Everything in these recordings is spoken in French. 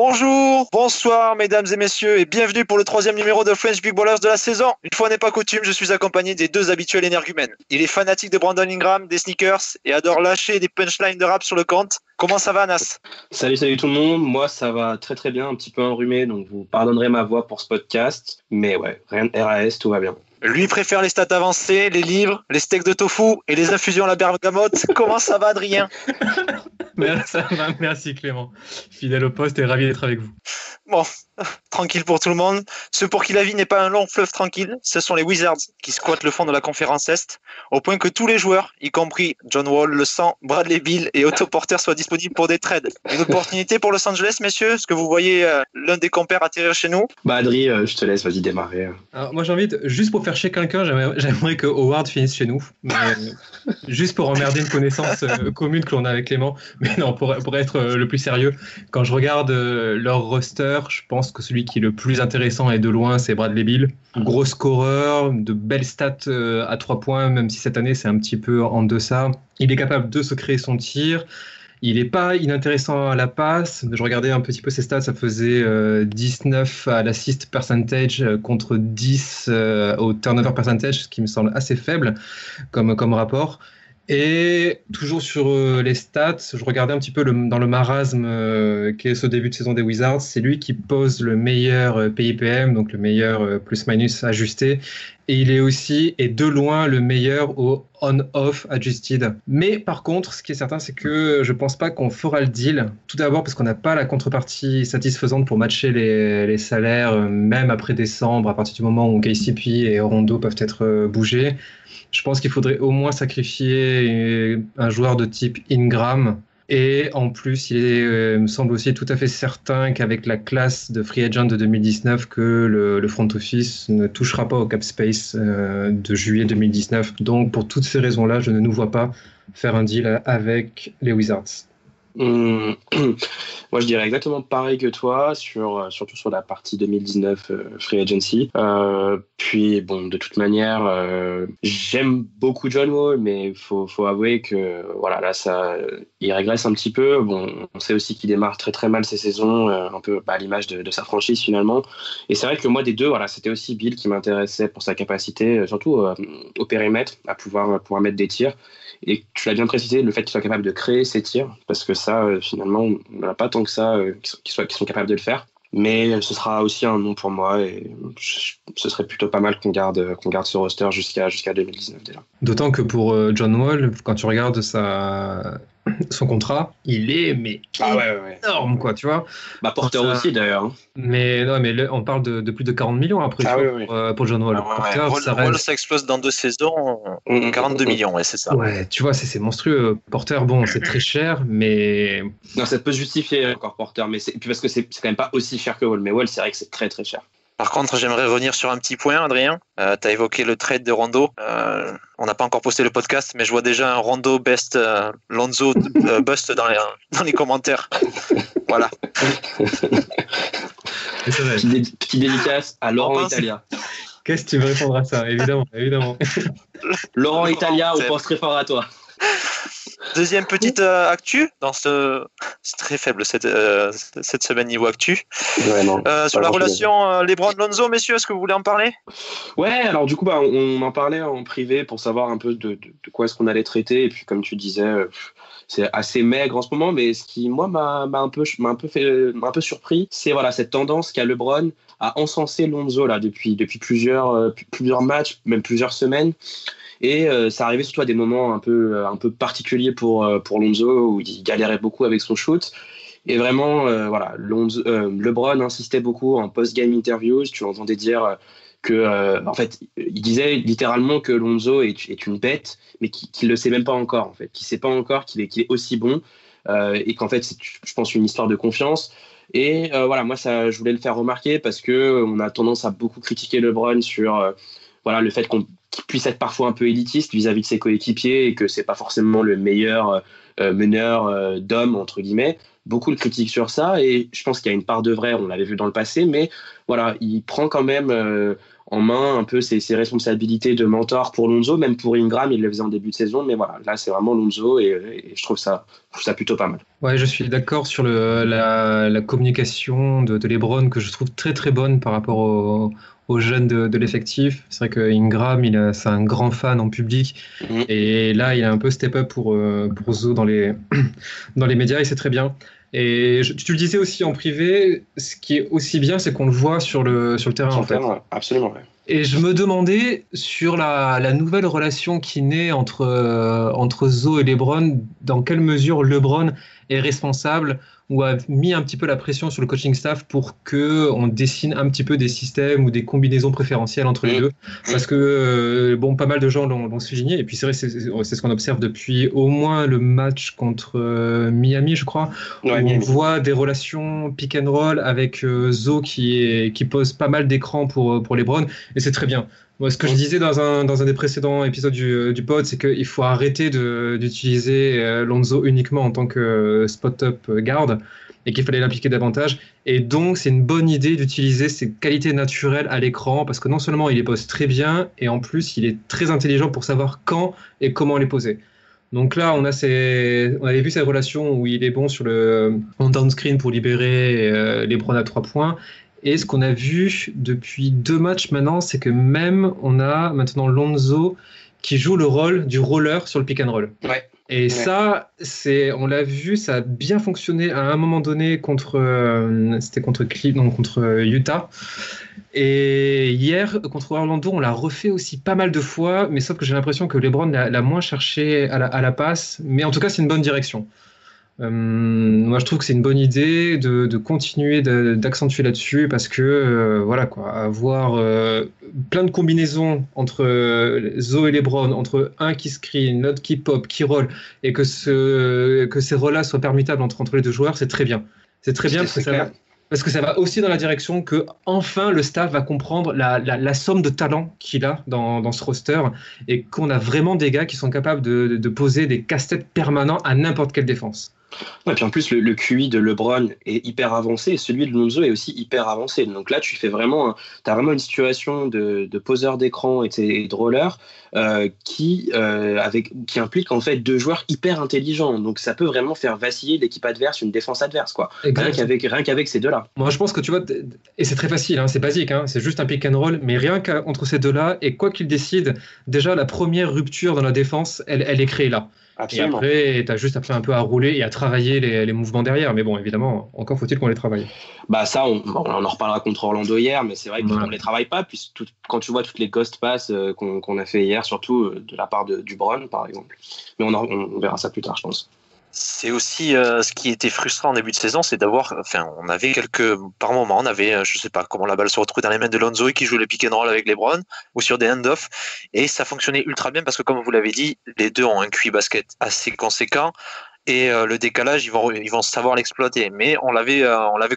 Bonjour, bonsoir mesdames et messieurs et bienvenue pour le 3e numéro de French Big Ballers de la saison. Une fois n'est pas coutume, je suis accompagné des deux habituels énergumènes. Il est fanatique de Brandon Ingram, des sneakers et adore lâcher des punchlines de rap sur le compte. Comment ça va Anas? Salut tout le monde, moi ça va très très bien, un petit peu enrhumé, donc vous pardonnerez ma voix pour ce podcast, mais ouais, rien de RAS, tout va bien. Lui préfère les stats avancées, les livres, les steaks de tofu et les infusions à la bergamote. Comment ça va Adrien? Ça va, merci Clément. Fidèle au poste et ravi d'être avec vous. Bon, tranquille pour tout le monde. Ceux pour qui la vie n'est pas un long fleuve tranquille, ce sont les Wizards qui squattent le fond de la conférence Est, au point que tous les joueurs, y compris John Wall, Le Sang, Bradley Beal et Otto Porter soient disponibles pour des trades. Une opportunité pour Los Angeles, messieurs? Est-ce que vous voyez l'un des compères atterrir chez nous? Adri, je te laisse, vas-y démarrer. Alors, moi j'invite, juste pour faire chier quelqu'un, j'aimerais que Howard finisse chez nous. Mais, juste pour emmerder une connaissance commune que l'on a avec Clément. Mais non, pour être le plus sérieux, quand je regarde leur roster, je pense que celui qui est le plus intéressant et de loin, c'est Bradley Beal. Gros scoreur, de belles stats à 3 points, même si cette année c'est un petit peu en deçà. Il est capable de se créer son tir. Il n'est pas inintéressant à la passe. Je regardais un petit peu ses stats, ça faisait 19 à l'assist percentage contre 10 au turnover percentage, ce qui me semble assez faible comme rapport. Et toujours sur les stats, je regardais un petit peu dans le marasme qu'est ce début de saison des Wizards. C'est lui qui pose le meilleur PIPM, donc le meilleur plus-minus ajusté. Et il est aussi, et de loin, le meilleur au on-off adjusted. Mais par contre, ce qui est certain, c'est que je pense pas qu'on fera le deal. Tout d'abord parce qu'on n'a pas la contrepartie satisfaisante pour matcher les salaires, même après décembre, à partir du moment où KCP et Rondo peuvent être bougés. Je pense qu'il faudrait au moins sacrifier un joueur de type Ingram. Et en plus, il me semble aussi tout à fait certain qu'avec la classe de free agent de 2019, que le front office ne touchera pas au cap space de juillet 2019. Donc, pour toutes ces raisons-là, je ne nous vois pas faire un deal avec les Wizards. Moi je dirais exactement pareil que toi, surtout sur la partie 2019 Free Agency. Puis bon, de toute manière, j'aime beaucoup John Wall, mais faut avouer que voilà, là il régresse un petit peu. Bon, on sait aussi qu'il démarre très très mal ces saisons, un peu à l'image de sa franchise finalement. Et c'est vrai que moi des deux, voilà, c'était aussi Beal qui m'intéressait pour sa capacité, surtout au périmètre, à pouvoir mettre des tirs. Et tu l'as bien précisé, le fait qu'il soit capable de créer ses tirs, parce que ça, finalement, on n'a pas tant que ça qui sont capables de le faire. Mais ce sera aussi un nom pour moi et ce serait plutôt pas mal qu'on garde ce roster jusqu'à 2019 déjà. D'autant que pour John Wall, quand tu regardes son contrat, il est énorme, quoi, tu vois. Porter aussi d'ailleurs. Hein. Mais on parle de plus de 40 millions après pour John Wall. Porter, Wall, ça explose dans 2 saisons, 42 millions, ouais, c'est ça. Ouais, tu vois, c'est monstrueux. Porter, bon, c'est très cher, mais... Non, ça peut justifier encore Porter, mais puis parce que c'est quand même pas aussi cher que Wall. Mais Wall, c'est vrai que c'est très très cher. Par contre, j'aimerais revenir sur un petit point, Adrien. Tu as évoqué le trade de Rondo. On n'a pas encore posté le podcast, mais je vois déjà un Rondo best Lonzo bust dans les commentaires. Voilà. Petit dédicace à Laurent Italia. Qu'est-ce que tu veux répondre à ça? Évidemment. Laurent Italia, on pense très fort à toi. Deuxième petite actu, c'est très faible cette semaine niveau actu. Ouais, sur la relation LeBron-Lonzo, messieurs, est-ce que vous voulez en parler? Ouais, alors du coup, on en parlait en privé pour savoir un peu de quoi est-ce qu'on allait traiter. Et puis, comme tu disais, c'est assez maigre en ce moment, mais ce qui, moi, m'a un peu surpris, c'est voilà, cette tendance qu'a LeBron à encenser Lonzo là, depuis plusieurs matchs, même plusieurs semaines. Et ça arrivait surtout à des moments un peu particuliers pour Lonzo, où il galérait beaucoup avec son shoot. Et vraiment, LeBron insistait beaucoup en post-game interviews. Tu l'entendais dire que, en fait, il disait littéralement que Lonzo est une bête, mais qu'il ne le sait même pas encore, en fait. Qu'il ne sait pas encore qu'il est aussi bon. Et qu'en fait, c'est, je pense, une histoire de confiance. Et voilà, moi, ça, je voulais le faire remarquer parce qu'on a tendance à beaucoup critiquer LeBron sur... le fait qu'on qui puisse être parfois un peu élitiste vis-à-vis de ses coéquipiers et que c'est pas forcément le meilleur meneur d'hommes entre guillemets. Beaucoup le critiquent sur ça et je pense qu'il y a une part de vrai, on l'avait vu dans le passé, mais voilà, il prend quand même en main un peu ses responsabilités de mentor pour Lonzo, même pour Ingram, il le faisait en début de saison, mais voilà, là c'est vraiment Lonzo et je trouve ça plutôt pas mal. Ouais, je suis d'accord sur la communication de LeBron que je trouve très très bonne par rapport aux jeunes de l'effectif. C'est vrai que Ingram, c'est un grand fan en public et là il a un peu step up pour Zo dans les médias et c'est très bien. Et tu le disais aussi en privé, ce qui est aussi bien, c'est qu'on le voit sur le terrain. Sur le terrain, ouais. Absolument. Ouais. Et je me demandais sur la nouvelle relation qui naît entre Zo et LeBron, dans quelle mesure LeBron est responsable ou a mis un petit peu la pression sur le coaching staff pour qu'on dessine un petit peu des systèmes ou des combinaisons préférentielles entre les deux. Parce que, pas mal de gens l'ont souligné. Et puis c'est vrai, c'est ce qu'on observe depuis au moins le match contre Miami, je crois, où Miami. On voit des relations pick and roll avec Zo qui pose pas mal d'écran pour LeBron. Et c'est très bien. Moi, ce que je disais dans un des précédents épisodes du pod, c'est qu'il faut arrêter d'utiliser Lonzo uniquement en tant que spot-up guard et qu'il fallait l'impliquer davantage. Et donc, c'est une bonne idée d'utiliser ses qualités naturelles à l'écran parce que non seulement il les pose très bien, et en plus, il est très intelligent pour savoir quand et comment les poser. Donc là, on avait vu cette relation où il est bon en down screen pour libérer LeBron à 3 points. Et ce qu'on a vu depuis 2 matchs maintenant, c'est que même on a maintenant Lonzo qui joue le rôle du roller sur le pick and roll. Ouais. Et ça, on l'a vu, ça a bien fonctionné à un moment donné contre Utah. Et hier, contre Orlando, on l'a refait aussi pas mal de fois, mais sauf que j'ai l'impression que LeBron l'a moins cherché à la passe. Mais en tout cas, c'est une bonne direction. Moi, je trouve que c'est une bonne idée de continuer d'accentuer là-dessus parce que avoir plein de combinaisons entre Zo et LeBron, entre un qui screen, l'autre qui pop, qui roll, et que ces rôles-là soient permutables entre les deux joueurs, c'est très bien. C'est très bien parce que ça va aussi dans la direction que enfin le staff va comprendre la somme de talent qu'il a dans ce roster et qu'on a vraiment des gars qui sont capables de poser des casse-têtes permanents à n'importe quelle défense. Et puis en plus, le QI de LeBron est hyper avancé et celui de Lonzo est aussi hyper avancé. Donc là, tu fais vraiment une situation de poseur d'écran et de roller qui implique en fait 2 joueurs hyper intelligents. Donc ça peut vraiment faire vaciller l'équipe adverse, une défense adverse, quoi. Rien qu'avec ces deux-là. Moi, je pense que tu vois, et c'est très facile, c'est basique, c'est juste un pick and roll, mais rien qu'entre ces deux-là, et quoi qu'ils décident, déjà la première rupture dans la défense, elle est créée là. Absolument. Et après, tu as juste un peu à rouler et à travailler les mouvements derrière. Mais bon, évidemment, encore faut-il qu'on les travaille. Ça, on en reparlera contre Orlando hier, mais c'est vrai qu'on ne les travaille pas. Puis quand tu vois toutes les ghost passes qu'on a fait hier, surtout de la part du Bron, par exemple. Mais on verra ça plus tard, je pense. C'est aussi ce qui était frustrant en début de saison, c'est on avait par moment, on avait, je sais pas comment la balle se retrouvait dans les mains de Lonzo et qui jouait le pick and roll avec LeBron ou sur des hand-off, et ça fonctionnait ultra bien parce que comme vous l'avez dit, les deux ont un QI basket assez conséquent et le décalage, ils vont savoir l'exploiter, mais on l'avait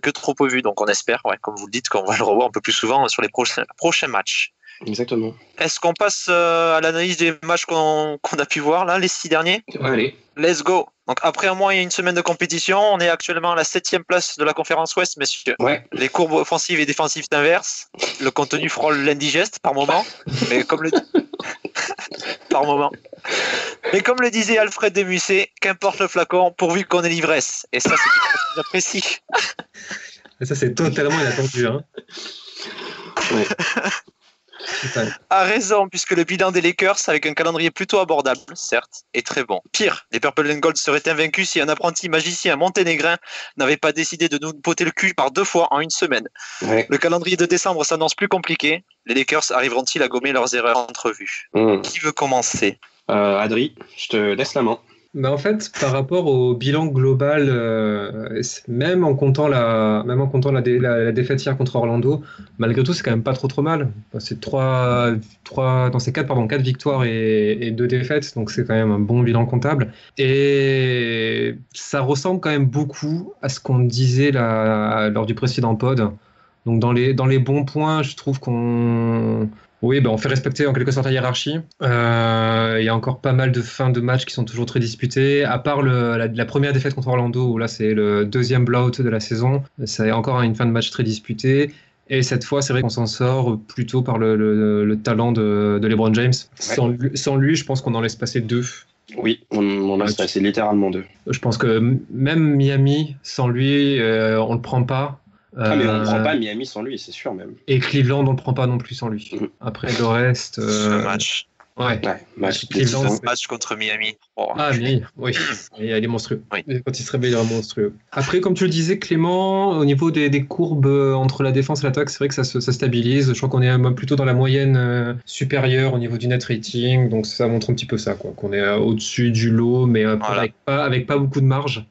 que trop peu vu, donc on espère, comme vous le dites, qu'on va le revoir un peu plus souvent sur les prochains matchs. Exactement. Est-ce qu'on passe à l'analyse des matchs qu'on a pu voir là, les 6 derniers ? Allez. Let's go. Donc après un mois et une semaine de compétition, on est actuellement à la 7e place de la conférence Ouest, messieurs. Ouais. Les courbes offensives et défensives s'inversent. Le contenu frôle l'indigeste par moment, mais comme le disait Alfred de Musset, qu'importe le flacon, pourvu qu'on ait l'ivresse. Et ça, c'est quelque chose que j'apprécie. Et ça, c'est totalement inattendu. Ouais. A raison, puisque le bilan des Lakers, avec un calendrier plutôt abordable, certes, est très bon. Pire, les Purple and Gold seraient invaincus si un apprenti magicien monténégrin n'avait pas décidé de nous poter le cul par 2 fois en une semaine. Ouais. Le calendrier de décembre s'annonce plus compliqué. Les Lakers arriveront-ils à gommer leurs erreurs entrevues ? Qui veut commencer ? Adri, je te laisse la main. En fait, par rapport au bilan global, même en comptant la défaite hier contre Orlando, malgré tout, c'est quand même pas trop mal. C'est 4 victoires et 2 défaites, donc c'est quand même un bon bilan comptable. Et ça ressemble quand même beaucoup à ce qu'on disait lors du précédent pod. Donc dans les bons points, je trouve qu'on Oui, on fait respecter en quelque sorte la hiérarchie. Il y a encore pas mal de fins de match qui sont toujours très disputées. À part la première défaite contre Orlando, où là c'est le deuxième blowout de la saison, c'est encore une fin de match très disputée. Et cette fois, c'est vrai qu'on s'en sort plutôt par le talent de LeBron James. Ouais. Sans lui, je pense qu'on en laisse passer 2. Oui, on laisse passer littéralement 2. Je pense que même Miami, sans lui, on le prend pas. Mais on ne prend pas Miami sans lui, c'est sûr même. Et Cleveland, on ne le prend pas non plus sans lui. Après le reste... Ce match. Match Cleveland, match contre Miami. Miami, oui. Il est monstrueux. Oui. Quand il se réveille, il est monstrueux. Après, comme tu le disais, Clément, au niveau des courbes entre la défense et l'attaque, c'est vrai que ça stabilise. Je crois qu'on est plutôt dans la moyenne supérieure au niveau du net rating. Donc ça montre un petit peu ça, quoi. Qu'on est au-dessus du lot, mais avec pas beaucoup de marge.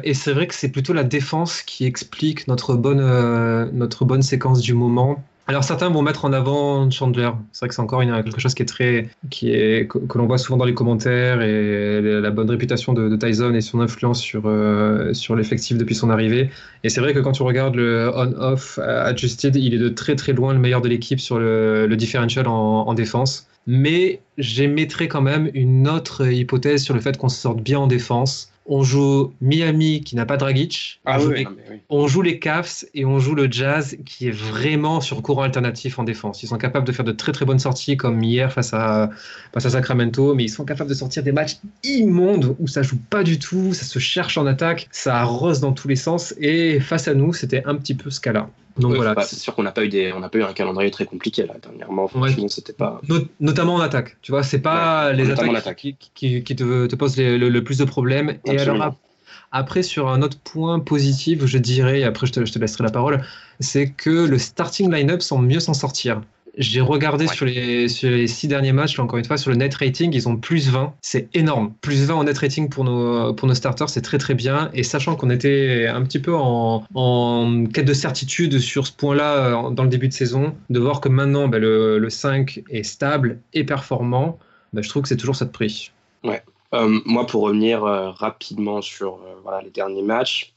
Et c'est vrai que c'est plutôt la défense qui explique notre bonne séquence du moment. Alors certains vont mettre en avant Chandler. C'est vrai que c'est encore quelque chose que l'on voit souvent dans les commentaires, et la bonne réputation de Tyson et son influence sur l'effectif depuis son arrivée. Et c'est vrai que quand tu regardes le on-off adjusted, il est de très très loin le meilleur de l'équipe sur le differential en défense. Mais j'émettrais quand même une autre hypothèse sur le fait qu'on se sorte bien en défense. On joue Miami qui n'a pas Dragic, on joue les Cavs et on joue le Jazz qui est vraiment sur courant alternatif en défense. Ils sont capables de faire de très très bonnes sorties comme hier face à Sacramento, mais ils sont capables de sortir des matchs immondes où ça joue pas du tout, ça se cherche en attaque, ça arrose dans tous les sens, et face à nous c'était un petit peu ce cas-là. Donc voilà. C'est sûr qu'on n'a pas eu un calendrier très compliqué là dernièrement. Franchement, c'était pas. Notamment en attaque. Tu vois, c'est pas les attaques qui te posent le plus de problèmes. Absolument. Et alors après, sur un autre point positif, je dirais, et après je te laisserai la parole, c'est que le starting line-up semble mieux s'en sortir. J'ai regardé sur les 6 derniers matchs, encore une fois, sur le net rating, ils ont plus 20. C'est énorme. Plus 20 en net rating pour nos starters, c'est très très bien. Et sachant qu'on était un petit peu en quête de certitude sur ce point-là dans le début de saison, de voir que maintenant le 5 est stable et performant, je trouve que c'est toujours ça de prix. Ouais. Moi, pour revenir rapidement sur les derniers matchs,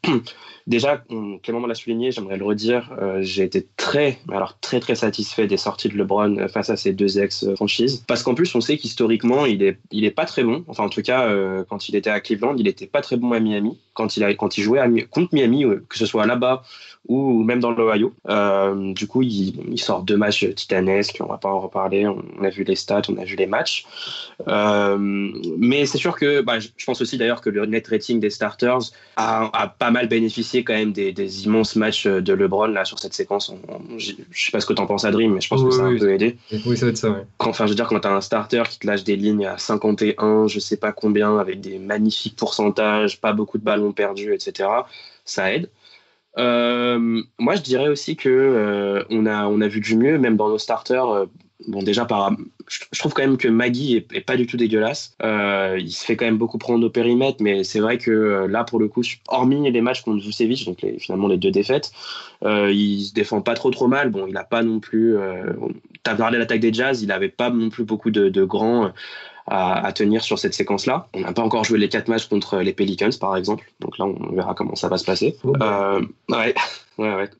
déjà, Clément me l'a souligné, j'aimerais le redire, j'ai été très très satisfait des sorties de LeBron face à ses 2 ex-franchises. Parce qu'en plus, on sait qu'historiquement, il est pas très bon. Enfin, en tout cas, quand il était à Cleveland, il était pas très bon à Miami. Quand il jouait contre Miami, que ce soit là-bas ou même dans l'Ohio. Du coup, il sort 2 matchs titanesques, on va pas en reparler, on a vu les stats, on a vu les matchs. Mais c'est sûr que, je pense aussi d'ailleurs que le net rating des starters a pas mal bénéficié quand même des immenses matchs de LeBron là, sur cette séquence. Je sais pas ce que t'en penses, Adrien, mais je pense que ça a un peu aidé. Oui, ça va être ça, oui. Enfin, je veux dire, quand t'as un starter qui te lâche des lignes à 51, je sais pas combien, avec des magnifiques pourcentages, pas beaucoup de ballons perdus, etc., ça aide. Moi je dirais aussi que on a vu du mieux même dans nos starters. Déjà je trouve quand même que Maggie est pas du tout dégueulasse. Il se fait quand même beaucoup prendre au périmètre, mais c'est vrai que là pour le coup, hormis les matchs contre Vucevic, donc finalement les 2 défaites, il se défend pas trop mal. Bon, il a pas non plus t'as parlé de l'attaque des Jazz, il avait pas non plus beaucoup de grands à tenir sur cette séquence-là. On n'a pas encore joué les 4 matchs contre les Pelicans, par exemple. Donc là, on verra comment ça va se passer. Ouais.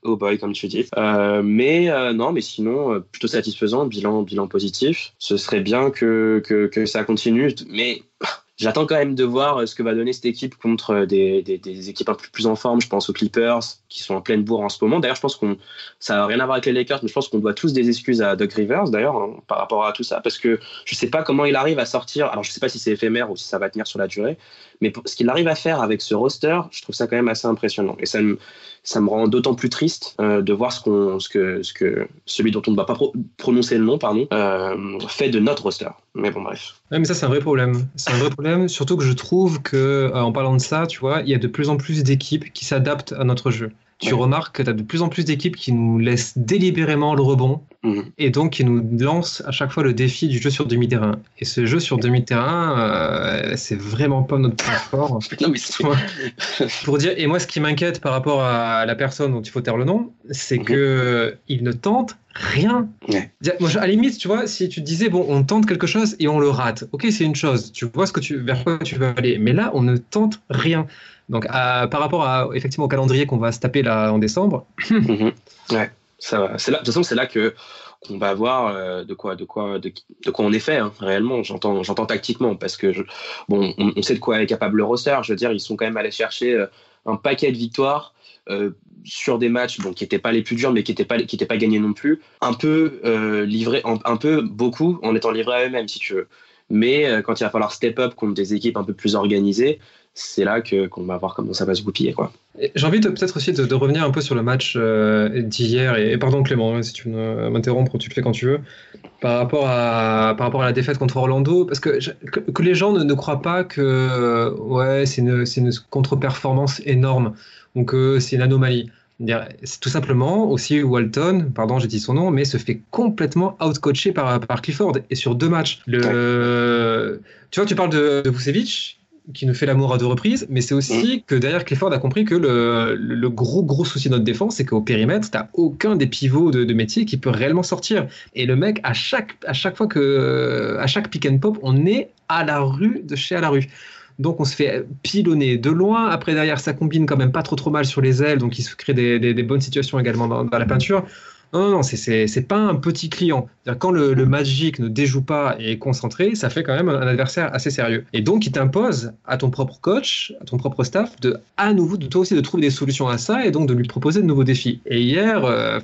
Oh boy, comme tu dis. Mais sinon, plutôt satisfaisant, bilan positif. Ce serait bien que ça continue. Mais j'attends quand même de voir ce que va donner cette équipe contre des équipes un peu plus en forme. Je pense aux Clippers, qui sont en pleine bourre en ce moment. D'ailleurs, je pense ça n'a rien à voir avec les Lakers, mais je pense qu'on doit tous des excuses à Doc Rivers, d'ailleurs, par rapport à tout ça, parce que je ne sais pas comment il arrive à sortir. Alors, je ne sais pas si c'est éphémère ou si ça va tenir sur la durée, mais ce qu'il arrive à faire avec ce roster, je trouve ça quand même assez impressionnant. Et ça me rend d'autant plus triste de voir ce que celui dont on ne va pas prononcer le nom, fait de notre roster. Mais bon, bref. Ouais, mais ça, c'est un vrai problème. C'est un vrai problème, surtout que je trouve que, en parlant de ça, tu vois, il y a de plus en plus d'équipes qui s'adaptent à notre jeu. Tu remarques que tu as de plus en plus d'équipes qui nous laissent délibérément le rebond et donc qui nous lancent à chaque fois le défi du jeu sur demi-terrain. Et ce jeu sur demi-terrain, c'est vraiment pas notre point fort. Non, mais pour dire, et moi, ce qui m'inquiète par rapport à la personne dont il faut taire le nom, c'est que il ne tente rien. Moi, à la limite, tu vois, si tu te disais, bon, on tente quelque chose et on le rate, ok, c'est une chose, tu vois vers quoi tu veux aller, mais là, on ne tente rien. Donc, par rapport effectivement au calendrier qu'on va se taper là en décembre. Ouais, ça va. De toute façon, c'est là on va voir de quoi on est fait, hein, réellement. J'entends tactiquement, parce que on sait de quoi est capable le roster. Je veux dire, ils sont quand même allés chercher un paquet de victoires sur des matchs qui n'étaient pas les plus durs, mais qui n'étaient pas gagnés non plus. Un peu livrés, un peu beaucoup en étant livrés à eux-mêmes, si tu veux. Mais quand il va falloir step up contre des équipes un peu plus organisées, c'est là qu'on va voir comment ça va se goupiller, quoi. J'ai envie peut-être aussi de revenir un peu sur le match d'hier, et pardon Clément, si tu veux m'interrompre, tu le fais quand tu veux, par rapport à la défaite contre Orlando, parce que les gens ne croient pas que c'est une contre-performance énorme, ou que c'est une anomalie. C'est tout simplement aussi Walton, pardon j'ai dit son nom, mais se fait complètement outcoacher par Clifford, et sur 2 matchs. Tu vois, tu parles de Vucevic, qui nous fait l'amour à 2 reprises, mais c'est aussi que derrière Clifford a compris que le gros souci de notre défense, c'est qu'au périmètre, t'as aucun des pivots de métier qui peut réellement sortir. Et le mec, à chaque pick and pop, on est à la rue de chez à la rue. Donc on se fait pilonner de loin. Après, derrière, ça combine quand même pas trop mal sur les ailes, donc il se crée des bonnes situations également dans la peinture. Non, c'est pas un petit client. Quand le Magic ne déjoue pas et est concentré, ça fait quand même un adversaire assez sérieux. Et donc, il t'impose à ton propre coach, à ton propre staff, à nouveau, toi aussi, de trouver des solutions à ça et donc de lui proposer de nouveaux défis. Et hier...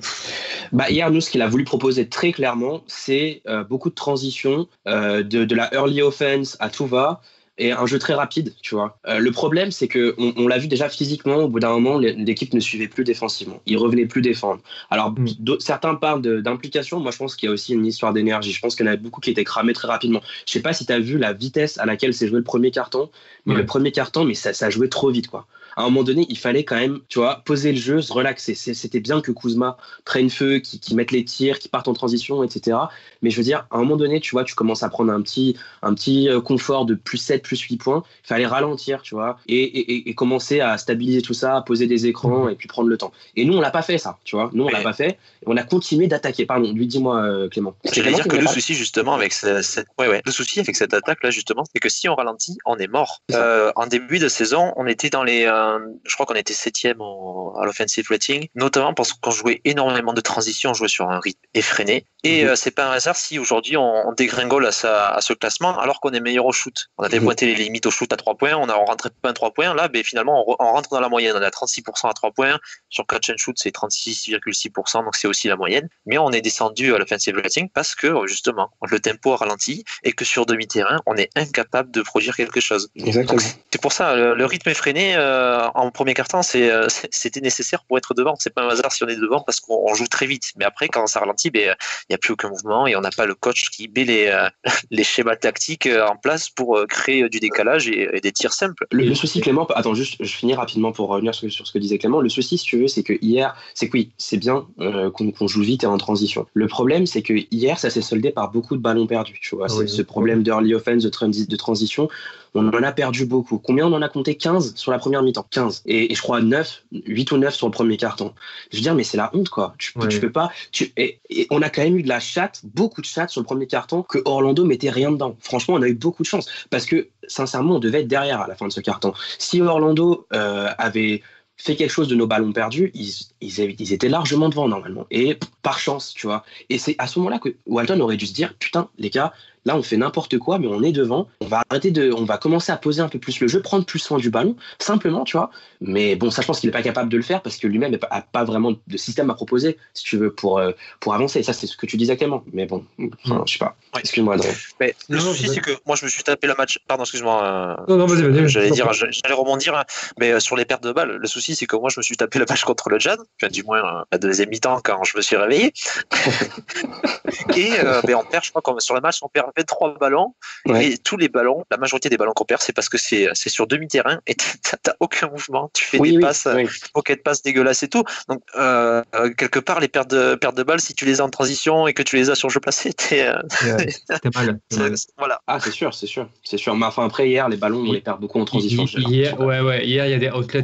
Hier, nous, ce qu'il a voulu proposer très clairement, c'est beaucoup de transitions, de la early offense à tout va, et un jeu très rapide, tu vois. Le problème, c'est que on l'a vu déjà physiquement, au bout d'un moment, l'équipe ne suivait plus défensivement. Ils revenaient plus défendre. Alors, certains parlent d'implication. Moi, je pense qu'il y a aussi une histoire d'énergie. Je pense qu'il y en a beaucoup qui étaient cramés très rapidement. Je sais pas si tu as vu la vitesse à laquelle s'est joué le premier carton, mais le premier carton, ça jouait trop vite, quoi. À un moment donné, il fallait quand même, tu vois, poser le jeu, se relaxer. C'était bien que Kuzma prenne feu, qui mette les tirs, qui parte en transition, etc. Mais je veux dire, à un moment donné, tu vois, tu commences à prendre un petit confort de plus 7, plus 8 points. Il fallait ralentir, tu vois, et commencer à stabiliser tout ça, à poser des écrans et puis prendre le temps. Et nous, on l'a pas fait, ça, tu vois. Nous, on l'a pas fait. On a continué d'attaquer. Pardon, dis-moi, Clément. J'allais dire que le souci, justement, avec le souci avec cette attaque-là, justement, c'est que si on ralentit, on est mort. En début de saison, on était dans je crois qu'on était 7e à l'offensive rating, notamment parce qu'on jouait énormément de transitions, on jouait sur un rythme effréné. Et c'est pas un hasard si aujourd'hui on dégringole à ce classement alors qu'on est meilleur au shoot. On a dépointé les limites au shoot à 3 points, on rentré pas un 3 points. Là, finalement, on rentre dans la moyenne. On est à 36% à 3 points. Sur catch and shoot, c'est 36,6%, donc c'est aussi la moyenne. Mais on est descendu à l'offensive rating parce que, justement, le tempo a ralenti et que sur demi-terrain, on est incapable de produire quelque chose. Exactement. Donc, c'est pour ça, le rythme effréné en premier quart-temps, c'était nécessaire pour être devant. C'est pas un hasard si on est devant parce qu'on joue très vite. Mais après, quand ça ralentit, il n'y a plus aucun mouvement et on n'a pas le coach qui met les schémas tactiques en place pour créer du décalage et des tirs simples. Le souci, Clément, attends, juste, je finis rapidement pour revenir sur ce que disait Clément. Le souci, si tu veux, c'est que hier, c'est bien qu'on joue vite et en transition. Le problème, c'est que hier, ça s'est soldé par beaucoup de ballons perdus. Tu vois, ce problème d'early offense, de transition. On en a perdu beaucoup. Combien on en a compté? 15 sur la première mi-temps. 15. Et je crois 8 ou 9 sur le premier carton. Je veux dire, mais c'est la honte, quoi. Tu peux pas. Et on a quand même eu de la chatte, beaucoup de chatte sur le premier carton, que Orlando mettait rien dedans. Franchement, on a eu beaucoup de chance. Parce que, sincèrement, on devait être derrière à la fin de ce carton. Si Orlando avait fait quelque chose de nos ballons perdus, ils étaient largement devant, normalement. Et par chance, tu vois. Et c'est à ce moment-là que Walton aurait dû se dire, putain, les gars, là, on fait n'importe quoi, mais on est devant. On va commencer à poser un peu plus le jeu, prendre plus soin du ballon, simplement, tu vois. Mais bon, ça, je pense qu'il n'est pas capable de le faire parce que lui-même n'a pas vraiment de système à proposer, si tu veux, pour avancer. Et ça, c'est ce que tu disais Clément. Mais bon, je sais pas. Ouais. Excuse-moi, Adrien. Mais le souci, c'est que moi, je me suis tapé la match. Pardon, excuse-moi. Non, vas-y. J'allais rebondir, mais sur les pertes de balles, le souci, c'est que moi, je me suis tapé la match contre le Jazz, du moins la deuxième mi-temps quand je me suis réveillé. Et on perd, je crois, sur le match, on perd 23 ballons. Ouais. Et tous les ballons, la majorité des ballons qu'on perd, c'est parce que c'est sur demi-terrain et t'as aucun mouvement. Tu fais des passes, pocket passes dégueulasses et tout. Donc, quelque part, les pertes de balles, si tu les as en transition et que tu les as sur jeu placé, t'es mal. Voilà. Ah, c'est sûr. Mais enfin, après, hier, les ballons, on les perd beaucoup en transition. Hier, il y a des outlets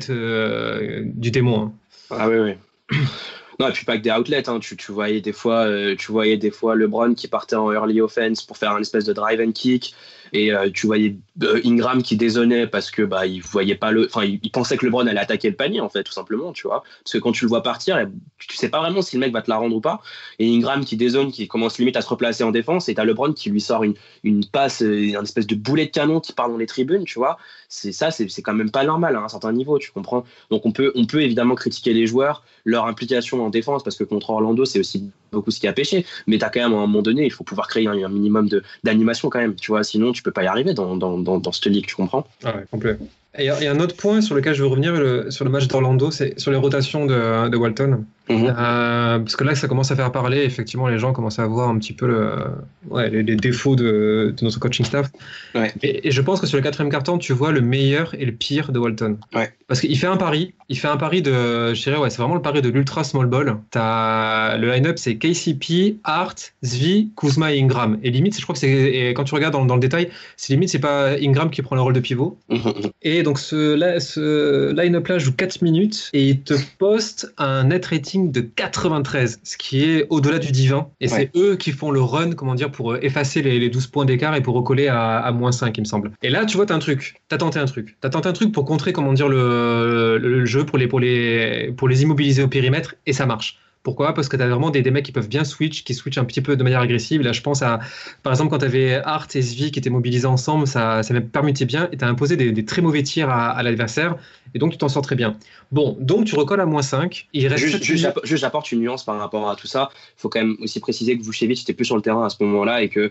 du démon. Hein. Ah, oui. Non, et puis pas que des outlets, hein. Tu voyais des fois LeBron qui partait en early offense pour faire un espèce de drive and kick, et tu voyais Ingram qui dézonnait parce que il voyait pas il pensait que LeBron allait attaquer le panier en fait, tout simplement, tu vois. Parce que quand tu le vois partir, tu sais pas vraiment si le mec va te la rendre ou pas. Et Ingram qui dézone, qui commence limite à se replacer en défense, et t'as LeBron qui lui sort une passe, une espèce de boulet de canon qui part dans les tribunes, tu vois. C'est quand même pas normal à un certain niveau, tu comprends. Donc on peut évidemment critiquer les joueurs, leur implication en défense, parce que contre Orlando, c'est aussi beaucoup ce qui a pêché. Mais t'as quand même à un moment donné, il faut pouvoir créer un minimum d'animation quand même, tu vois. Sinon, tu peux pas y arriver dans cette ligue, tu comprends? Ah ouais, complet. Et il y a un autre point sur lequel je veux revenir sur le match d'Orlando, c'est sur les rotations de Walton. Parce que là, ça commence à faire parler. Effectivement, les gens commencent à voir un petit peu les défauts de notre coaching staff. Ouais. Et je pense que sur le 4e quart-temps, tu vois le meilleur et le pire de Walton. Ouais. Parce qu'il fait un pari. Il fait un pari de, je dirais, c'est vraiment le pari de l'ultra small ball. Le line-up, c'est KCP, Hart, Zvi, Kuzma et Ingram. Et limite, je crois que et quand tu regardes dans le détail, c'est pas Ingram qui prend le rôle de pivot. Et donc ce line-up-là joue 4 minutes et il te poste un net rating de 93, ce qui est au-delà du divin. Et c'est eux qui font le run, pour effacer les 12 points d'écart et pour recoller à -5, il me semble. Et là, tu vois, t'as tenté un truc pour contrer, le jeu, pour les immobiliser au périmètre, et ça marche. Pourquoi ? Parce que tu as vraiment des mecs qui peuvent bien qui switchent un petit peu de manière agressive. Là, je pense à, par exemple, quand tu avais Hart et Zvi qui étaient mobilisés ensemble, ça permutait bien et tu as imposé des très mauvais tirs à l'adversaire. Et donc, tu t'en sors très bien. Bon, donc tu recolles à -5. Il reste j'apporte une nuance par rapport à tout ça. Il faut quand même aussi préciser que Vucevic n'était plus sur le terrain à ce moment-là et que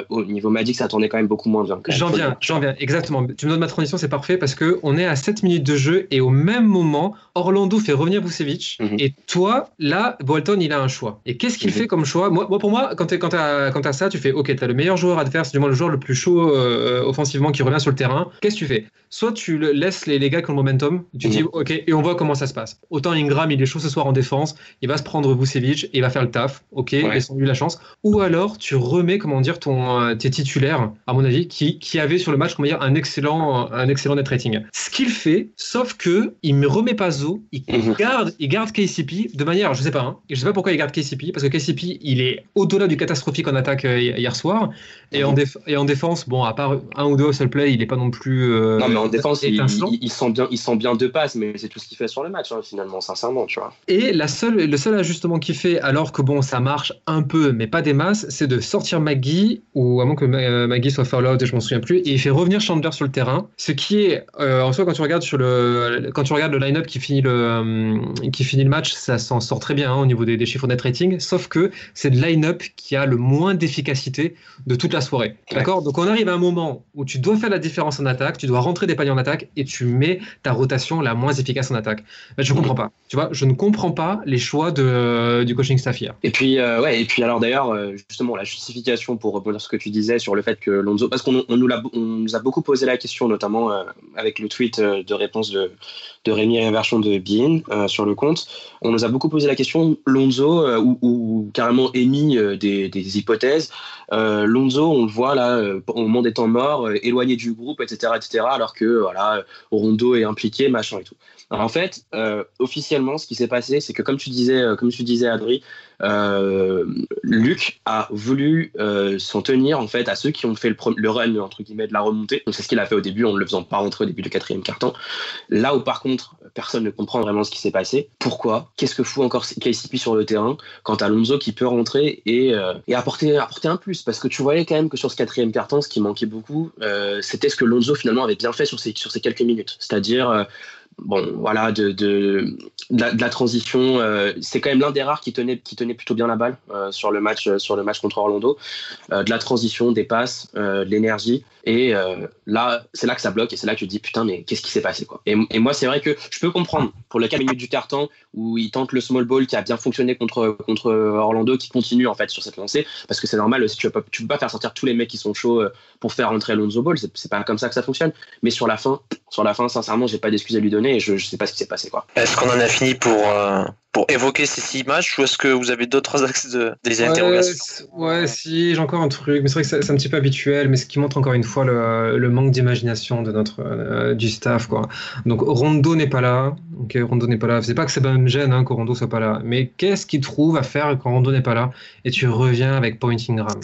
au niveau Magic, ça tournait quand même beaucoup moins bien. J'en viens, exactement. Tu me donnes ma transition, c'est parfait parce qu'on est à 7 minutes de jeu et au même moment, Orlando fait revenir Vucevic. Et toi, là, Walton, il a un choix. Et qu'est-ce qu'il fait comme choix ? Pour moi, quand t'as ça, tu fais OK, t'as le meilleur joueur adverse, du moins le joueur le plus chaud offensivement qui revient sur le terrain. Qu'est-ce que tu fais ? Soit tu laisses les gars qui ont le momentum, tu dis OK, et on voit comment ça se passe. Autant Ingram, il est chaud ce soir en défense, il va se prendre Vucevic et il va faire le taf. OK, laissons-lui la chance. Ou alors, tu remets, tes titulaires, à mon avis, qui avaient sur le match, un excellent net rating. Ce qu'il fait, sauf que il ne remet pas Zo, il garde KCP de manière, je sais pas, et je sais pas pourquoi il garde KCP, parce que KCP, il est au-delà du catastrophique en attaque hier soir, et en défense, bon, à part un ou deux hustle play, il est pas non plus. Non, mais en défense, il sent bien deux passes, mais c'est tout ce qu'il fait sur le match, finalement, sincèrement, tu vois. Et le seul ajustement qu'il fait, alors que bon, ça marche un peu, mais pas des masses, c'est de sortir McGee, ou à moins que McGee soit foul out, et je m'en souviens plus, et il fait revenir Chandler sur le terrain, ce qui est, en soi, quand tu regardes le line-up qui finit le match, ça s'en sort très bien au niveau des chiffres net rating, sauf que c'est le line-up qui a le moins d'efficacité de toute la soirée. D'accord ? Donc on arrive à un moment où tu dois faire la différence en attaque, tu dois rentrer des paniers en attaque et tu mets ta rotation la moins efficace en attaque. Mais je comprends pas. Tu vois, je ne comprends pas les choix du coaching staff hier. Et puis alors d'ailleurs, justement, la justification pour rebondir sur ce que tu disais sur le fait que Lonzo, parce qu'on nous a beaucoup posé la question, notamment avec le tweet de réponse de Rémi Version de Bein sur le compte, on nous a beaucoup posé la question, Lonzo, ou carrément émis des hypothèses. Lonzo, on le voit là, au moment des temps morts, éloigné du groupe, etc., alors que Rondo est impliqué, machin et tout. Alors en fait, officiellement, ce qui s'est passé, c'est que comme tu disais, Adri, Luc a voulu s'en tenir en fait à ceux qui ont fait le run entre guillemets de la remontée. Donc c'est ce qu'il a fait au début en ne le faisant pas rentrer au début du 4e quart-temps. Là où par contre personne ne comprend vraiment ce qui s'est passé. Pourquoi ? Qu'est-ce que fout encore KCP sur le terrain quand Alonso qui peut rentrer et apporter un plus ? Parce que tu voyais quand même que sur ce 4e quart-temps, ce qui manquait beaucoup, c'était ce que Lonzo finalement avait bien fait sur ces quelques minutes. C'est-à-dire de la transition, c'est quand même l'un des rares qui tenait plutôt bien la balle sur le match contre Orlando, de la transition, des passes, de l'énergie, et là c'est là que ça bloque et c'est là que tu te dis putain mais qu'est-ce qui s'est passé quoi. Et moi c'est vrai que je peux comprendre pour les 4 minutes du quart-temps où il tente le small ball qui a bien fonctionné contre Orlando, qui continue en fait sur cette lancée, parce que c'est normal, si tu peux pas faire sortir tous les mecs qui sont chauds pour faire rentrer Lonzo Ball, c'est pas comme ça que ça fonctionne. Mais sur la fin sincèrement j'ai pas d'excuses à lui donner et je sais pas ce qui s'est passé quoi. Est-ce qu'on en a fini pour évoquer ces 6 matchs, ou est-ce que vous avez d'autres axes des interrogations ? Ouais, si, j'ai encore un truc, mais c'est vrai que c'est un petit peu habituel, mais ce qui montre encore une fois le manque d'imagination de du staff, quoi. Donc Rondo n'est pas là, c'est pas que ça me gêne que Rondo soit pas là, mais qu'est-ce qu'il trouve à faire quand Rondo n'est pas là et tu reviens avec Point Ingram ?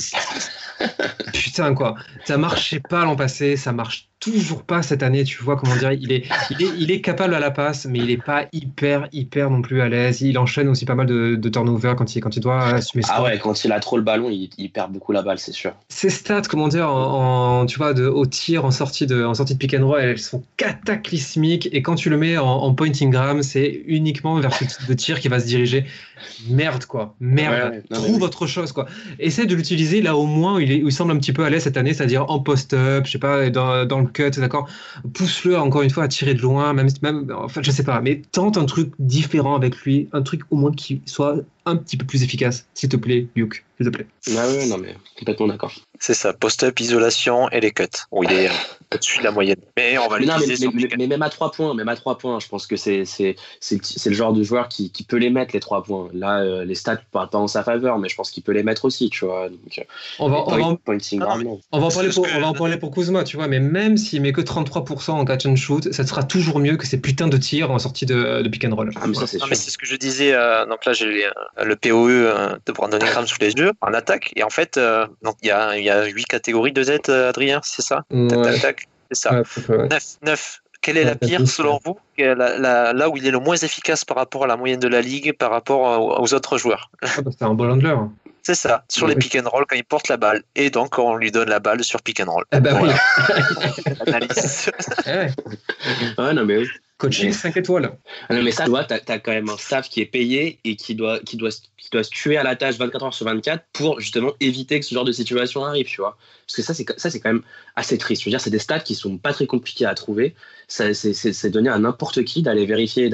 Putain, quoi. Ça marchait pas l'an passé, ça marche toujours pas cette année. Tu vois, comment dire, il est capable à la passe, mais il est pas hyper non plus à l'aise. Il enchaîne aussi pas mal de turnovers quand il doit assumer ça. Ah ouais, quand il a trop le ballon, il perd beaucoup la balle, c'est sûr. Ses stats, comment dire, tu vois, au tir, en sortie de pick and roll, elles sont cataclysmiques. Et quand tu le mets en pointing gram, c'est uniquement vers ce type de tir qui va se diriger. Merde, quoi. Merde. Ouais, Trouve autre chose, quoi. Essaie de l'utiliser là au moins où il semble un petit peu à l'aise cette année, c'est-à-dire en post-up, je sais pas, dans le cut, d'accord. Pousse-le encore une fois à tirer de loin, même, enfin, je sais pas, mais tente un truc différent avec lui, un truc au moins qui soit un petit peu plus efficace, s'il te plaît, Luke, s'il te plaît. Ah ouais, non mais complètement d'accord. C'est ça, post-up, isolation et les cuts. Où il est au-dessus de la moyenne. Mais on va l'utiliser mais même à 3 points, je pense que c'est le genre de joueur qui peut les mettre les 3 points. Là, les stats parlent pas en sa faveur, mais je pense qu'il peut les mettre aussi, tu vois. Donc, on va en parler pour Kuzma, tu vois, mais même s'il met que 33% en catch and shoot, ça sera toujours mieux que ces putains de tirs en sortie de pick and roll. Ah, mais ça, c'est sûr. Mais c'est ce que je disais. Donc là, j'ai le POE de Brandon Ingram sous les yeux en attaque. Et en fait, donc il y a 8 catégories de Z, Adrien, c'est ça? Tac, c'est ça. Ouais, 9. Quelle est la pire selon vous? Là où il est le moins efficace par rapport à la moyenne de la ligue, par rapport aux autres joueurs? C'est un ball handler. C'est ça, sur les pick and roll quand il porte la balle. Et donc on lui donne la balle sur pick and roll. Oui. Analyse. Ouais, non mais oui. Coaching 5 étoiles. Non, mais ça, tu vois, t'as quand même un staff qui est payé et qui doit se tuer à la tâche 24 heures sur 24 pour justement éviter que ce genre de situation arrive, tu vois. Parce que ça, c'est quand même assez triste. Je veux dire, c'est des stats qui sont pas très compliqués à trouver. C'est donné à n'importe qui d'aller vérifier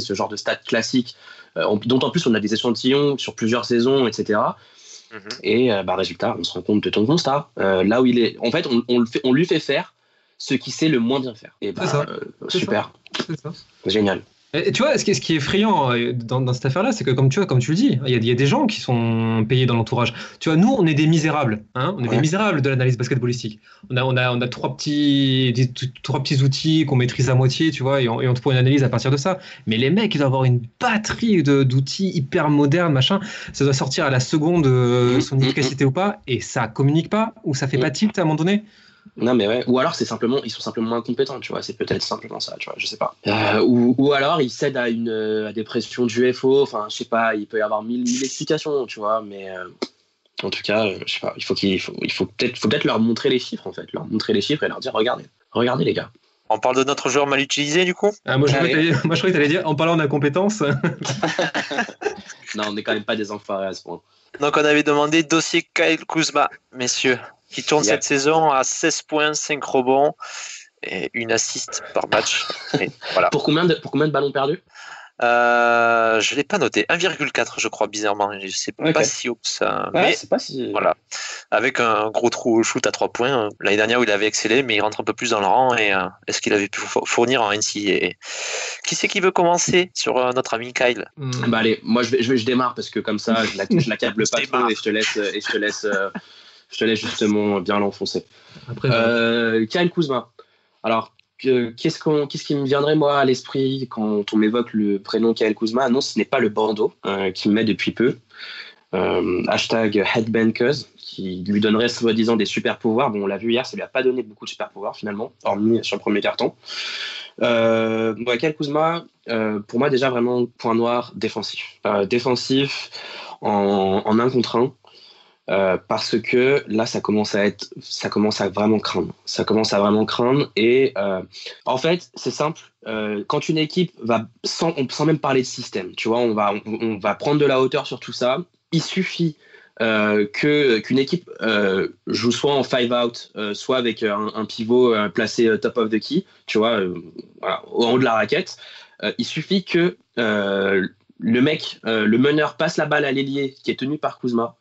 ce genre de stats classiques, dont en plus on a des échantillons sur plusieurs saisons, etc. Et résultat, on se rend compte de ton constat. Là où il est, en fait, on lui fait faire ce qu'il sait le moins bien faire. Et super. C'est ça. Génial. Et tu vois, ce qui est effrayant dans cette affaire-là, c'est que comme tu le dis, il y a des gens qui sont payés dans l'entourage. Tu vois, nous, on est des misérables, hein, on est des misérables de l'analyse basketballistique. On a trois petits outils qu'on maîtrise à moitié, tu vois, et on te fait une analyse à partir de ça. Mais les mecs, ils doivent avoir une batterie d'outils hyper modernes, machin. Ça doit sortir à la seconde son efficacité ou pas, et ça communique pas, ou ça fait pas tilt à un moment donné. Non mais ouais, ou alors ils sont simplement incompétents, tu vois, c'est peut-être simplement ça, tu vois, je sais pas. Ou alors ils cèdent à des pressions du FO, enfin je sais pas, il peut y avoir mille explications, tu vois, mais en tout cas, je sais pas, il faut peut-être leur montrer les chiffres en fait, et leur dire regardez les gars. On parle de notre joueur mal utilisé du coup. Moi je croyais que t'allais dire en parlant d'incompétence. Non, on n'est quand même pas des enfoirés à ce point. Donc on avait demandé dossier Kyle Kuzma, messieurs, qui tourne cette saison à 16 points, 5 rebonds et une assist par match. Et voilà. Pour combien de ballons perdus? Je l'ai pas noté, 1,4 je crois bizarrement, je sais pas si haut que ça, ouais, mais c'est pas si... voilà, avec un gros trou au shoot à 3 points. L'année dernière où il avait excellé, mais il rentre un peu plus dans le rang. Et est-ce qu'il avait pu fournir en NCAA? Qui c'est qui veut commencer sur notre ami Kyle? Allez, moi je démarre parce que comme ça je l'accable pas trop et je te laisse justement bien l'enfoncer. Kyle Kuzma. Alors qu'est-ce qui me viendrait moi à l'esprit quand on m'évoque le prénom Kyle Kuzma? Non, ce n'est pas le bandeau qui me met depuis peu. Hashtag Headbankers, qui lui donnerait soi-disant des super pouvoirs. Bon, on l'a vu hier, ça lui a pas donné beaucoup de super pouvoirs finalement, hormis sur le premier carton. Kyle Kuzma, pour moi déjà vraiment point noir défensif. Défensif en 1 contre 1. Parce que là ça commence à vraiment craindre et en fait c'est simple, quand une équipe va sans même parler de système, tu vois, on va prendre de la hauteur sur tout ça, il suffit qu'une équipe joue soit en 5-out, soit avec un pivot placé top of the key, tu vois, voilà, en haut de la raquette. Il suffit que le meneur passe la balle à l'ailier qui est tenu par Kuzma,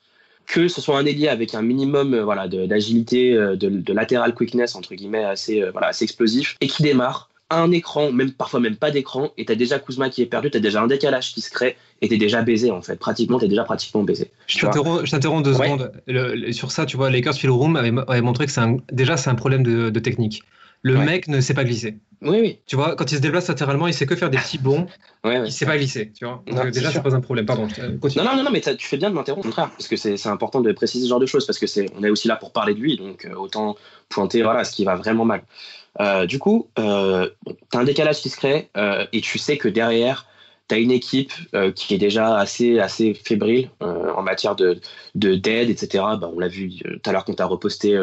que ce soit un ailier avec un minimum d'agilité, de lateral quickness entre guillemets assez explosif, et qui démarre un écran, parfois même pas d'écran, et t'as déjà Kuzma qui est perdu, t'as déjà un décalage qui se crée, et t'es déjà baisé en fait, t'es déjà pratiquement baisé. Je t'interromps 2 secondes. Sur ça, tu vois, Lakers Phil Room avait montré que c'est un problème de technique. Le mec ne sait pas glisser. Oui. Tu vois, quand il se déplace latéralement, il sait que faire des petits bonds. Il sait pas glisser, tu vois. Donc, déjà, ça pose un problème. Pardon, continue. Non, mais tu fais bien de m'interrompre, au contraire, parce que c'est important de préciser ce genre de choses, parce que on est aussi là pour parler de lui, donc autant pointer ce qui va vraiment mal. Du coup, t'as un décalage qui se crée, et tu sais que derrière, t'as une équipe qui est déjà assez fébrile en matière d'aide, etc. On l'a vu tout à l'heure quand t'as reposté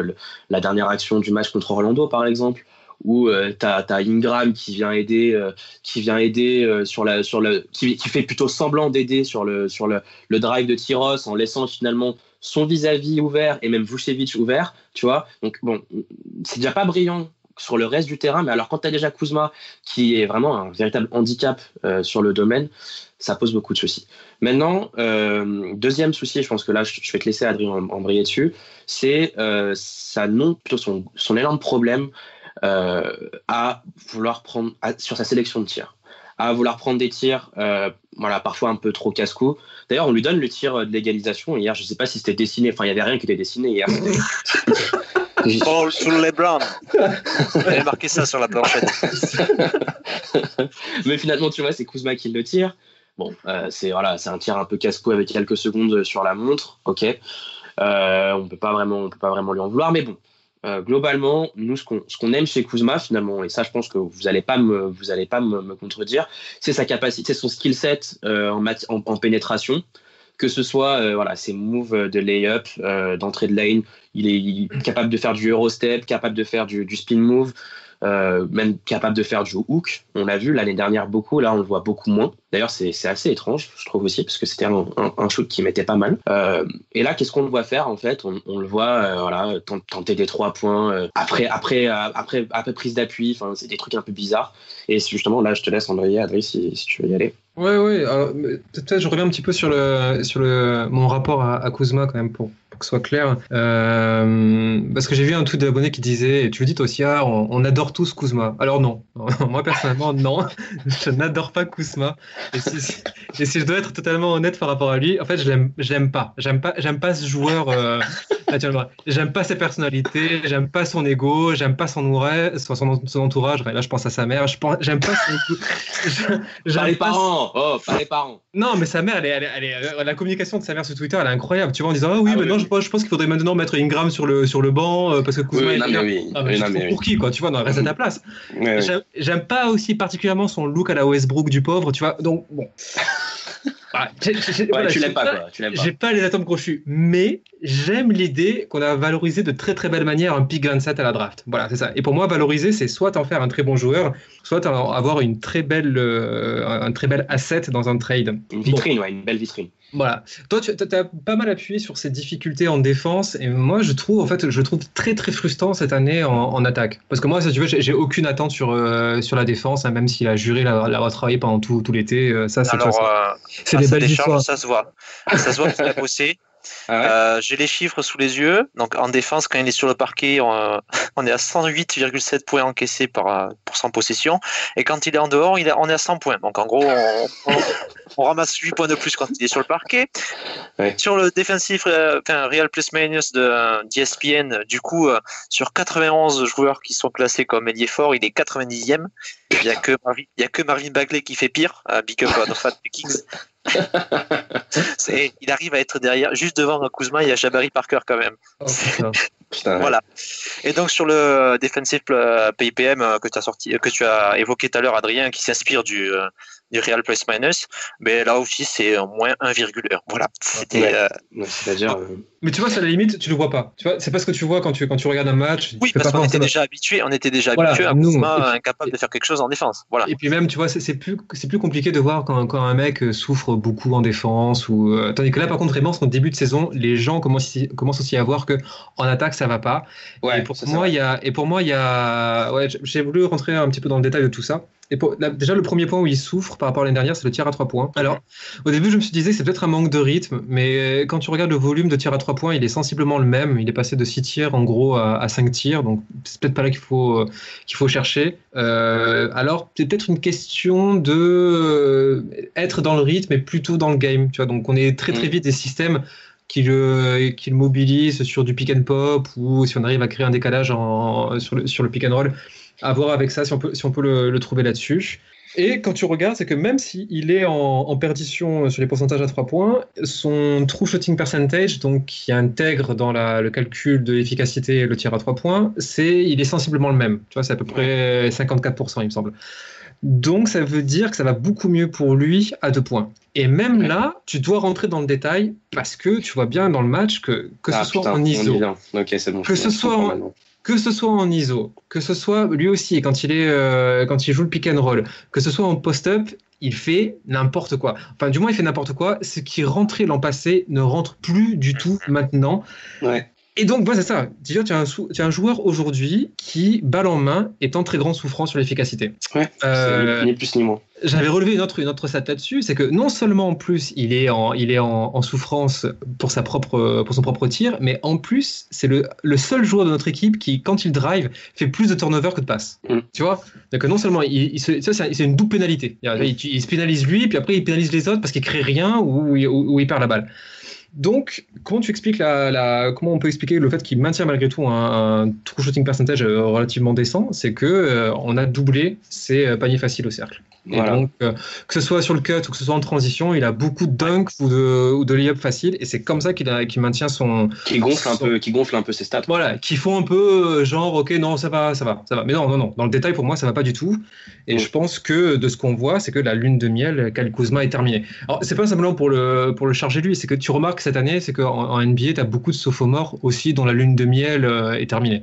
la dernière action du match contre Orlando, par exemple, où t'as Ingram qui vient aider qui fait plutôt semblant d'aider sur le drive de Tyros en laissant finalement son vis-à-vis ouvert et même Vucevic ouvert, tu vois. Donc bon, c'est déjà pas brillant sur le reste du terrain, mais alors quand tu as déjà Kuzma qui est vraiment un véritable handicap sur le domaine, ça pose beaucoup de soucis. Maintenant, deuxième souci, je pense que là je vais te laisser Adrien en briller dessus, c'est son énorme problème à vouloir prendre sur sa sélection de tirs, à vouloir prendre des tirs parfois un peu trop casse-cou. D'ailleurs, on lui donne le tir de l'égalisation hier, je sais pas si c'était dessiné, enfin il y avait rien qui était dessiné hier. Ball to LeBron. J'avais marqué ça sur la planchette. Mais finalement, tu vois, c'est Kuzma qui le tire. Bon, c'est un tir un peu casse-cou avec quelques secondes sur la montre. Ok, on peut pas vraiment lui en vouloir, mais bon. Globalement, nous, ce qu'on aime chez Kuzma finalement, et ça, je pense que vous allez pas me contredire, c'est sa capacité, son skill set en pénétration. Que ce soit ses moves de lay-up, d'entrée de lane, il est capable de faire du Eurostep, capable de faire du spin move, même capable de faire du hook. On l'a vu l'année dernière beaucoup, là on le voit beaucoup moins. D'ailleurs c'est assez étrange, je trouve aussi, parce que c'était un shoot qui mettait pas mal. Et là, qu'est-ce qu'on le voit faire en fait ? On le voit tenter des 3 points après prise d'appui. Enfin, c'est des trucs un peu bizarres. Et justement là, je te laisse embrayer, Adrien, si tu veux y aller. Oui. Alors, peut-être je reviens un petit peu sur mon rapport à Kuzma quand même pour que ce soit clair. Parce que j'ai vu un tweet d'abonné qui disait, et tu le dis toi aussi, on adore tous Kuzma. Alors non, moi personnellement non, je n'adore pas Kuzma. Et si je dois être totalement honnête par rapport à lui, en fait je l'aime pas. J'aime pas ce joueur. J'aime pas sa personnalité, j'aime pas son ego, j'aime pas son entourage. Là je pense à sa mère. J'aime pas pas les parents. Pas les parents. Non, mais sa mère, la communication de sa mère sur Twitter, elle est incroyable. Tu vois, en disant je pense qu'il faudrait maintenant mettre Ingram sur le banc parce que Kuzma pour qui, quoi, tu vois, reste à ta place. J'aime pas aussi particulièrement son look à la Westbrook du pauvre, tu vois. Donc bon. Tu l'aimes pas, quoi. J'ai pas les atomes crochus, mais j'aime l'idée qu'on a valorisé de très très belle manière un pick 27 à la draft. Voilà, c'est ça. Et pour moi, valoriser, c'est soit en faire un très bon joueur, soit avoir un très bel asset dans un trade. Une vitrine, une belle vitrine. Voilà. Toi, tu as pas mal appuyé sur ces difficultés en défense, et moi, je trouve très très frustrant cette année en attaque. Parce que moi, si tu veux, j'ai aucune attente sur la défense, hein, même s'il a juré la retravailler pendant tout l'été. C'est des belles histoires. Ça se voit. Ça se voit qu'il a bossé. J'ai les chiffres sous les yeux. Donc en défense, quand il est sur le parquet, on est à 108,7 points encaissés pour 100 possessions. Et quand il est en dehors, on est à 100 points. Donc en gros, on ramasse 8 points de plus quand il est sur le parquet. Ouais. Sur le défensif, Real Plus Minus d'ESPN, du coup, sur 91 joueurs qui sont classés comme ailier fort, il est 90e. Il n'y a que Marvin Bagley qui fait pire. Big up à nos fans des Kings. Il arrive à être derrière, juste devant Kuzma, il y a Jabari Parker quand même. Putain, voilà. Et donc sur le defensive PIPM que tu as évoqué tout à l'heure, Adrien, qui s'inspire du Real Plus Minus, mais là aussi c'est moins 1,1. Voilà. C'est-à-dire. Mais tu vois, c'est à la limite, tu le vois pas. Tu vois, c'est pas ce que tu vois quand tu regardes un match. Oui, parce qu'on était déjà habitué. On était déjà habitué à Kuzma incapable de faire quelque chose en défense. Voilà. Et puis même, tu vois, c'est plus compliqué de voir quand un mec souffre beaucoup en défense ou tandis que là, par contre, vraiment, son début de saison, les gens commencent aussi à voir que en attaque, ça va pas. Ouais. Et pour moi, il y a. Ouais, j'ai voulu rentrer un petit peu dans le détail de tout ça. Et déjà, le premier point où il souffre par rapport à l'année dernière, c'est le tir à 3 points. Alors, au début, je me suis dit que c'est peut-être un manque de rythme, mais quand tu regardes le volume de tir à 3 points, il est sensiblement le même. Il est passé de 6 tirs, en gros, à 5 tirs. Donc, c'est peut-être pas là qu'il faut chercher. Alors, c'est peut-être une question de être dans le rythme et plutôt dans le game. Tu vois, donc, on est très, très vite des systèmes qui le mobilise sur du pick and pop ou si on arrive à créer un décalage sur le pick and roll. À voir avec ça, si on peut le trouver là-dessus. Et quand tu regardes, c'est que même s'il est en perdition sur les pourcentages à 3 points, son true shooting percentage, donc qui intègre dans le calcul de l'efficacité le tir à 3 points, il est sensiblement le même. Tu vois, c'est à peu près 54%, il me semble. Donc ça veut dire que ça va beaucoup mieux pour lui à 2 points. Et même là, tu dois rentrer dans le détail parce que tu vois bien dans le match que ce soit en ISO, okay, c'est bon, que ce soit en ISO, que ce soit lui aussi quand il joue le pick and roll, que ce soit en post-up, il fait n'importe quoi. Enfin, du moins, il fait n'importe quoi. Ce qui rentrait l'an passé ne rentre plus du tout maintenant. Ouais. Et donc, c'est ça. Tu as un joueur aujourd'hui qui, balle en main, est en très grande souffrance sur l'efficacité. Ouais, ni plus ni moins. J'avais relevé une autre stat là-dessus, c'est que non seulement en plus il est en souffrance pour son propre tir, mais en plus c'est le seul joueur de notre équipe qui, quand il drive, fait plus de turnover que de passes. Tu vois? Donc non seulement c'est une double pénalité. Il se pénalise lui, puis après il pénalise les autres parce qu'il crée rien ou il perd la balle. Donc, comment tu expliques comment on peut expliquer le fait qu'il maintient malgré tout un true shooting percentage relativement décent? C'est que on a doublé ses paniers faciles au cercle. Et donc, que ce soit sur le cut ou que ce soit en transition, il a beaucoup de dunks ou de lay-up faciles, et c'est comme ça qu'il maintient son... Qui gonfle un peu ses stats. Voilà, qui font un peu genre, ok, non, ça va. Mais non, dans le détail, pour moi, ça va pas du tout. Et je pense que de ce qu'on voit, c'est que la lune de miel, Kyle Kuzma, est terminée. Alors, c'est pas simplement pour le charger lui, c'est que tu remarques cette année, c'est qu'en NBA, tu as beaucoup de sophomores aussi dont la lune de miel est terminée.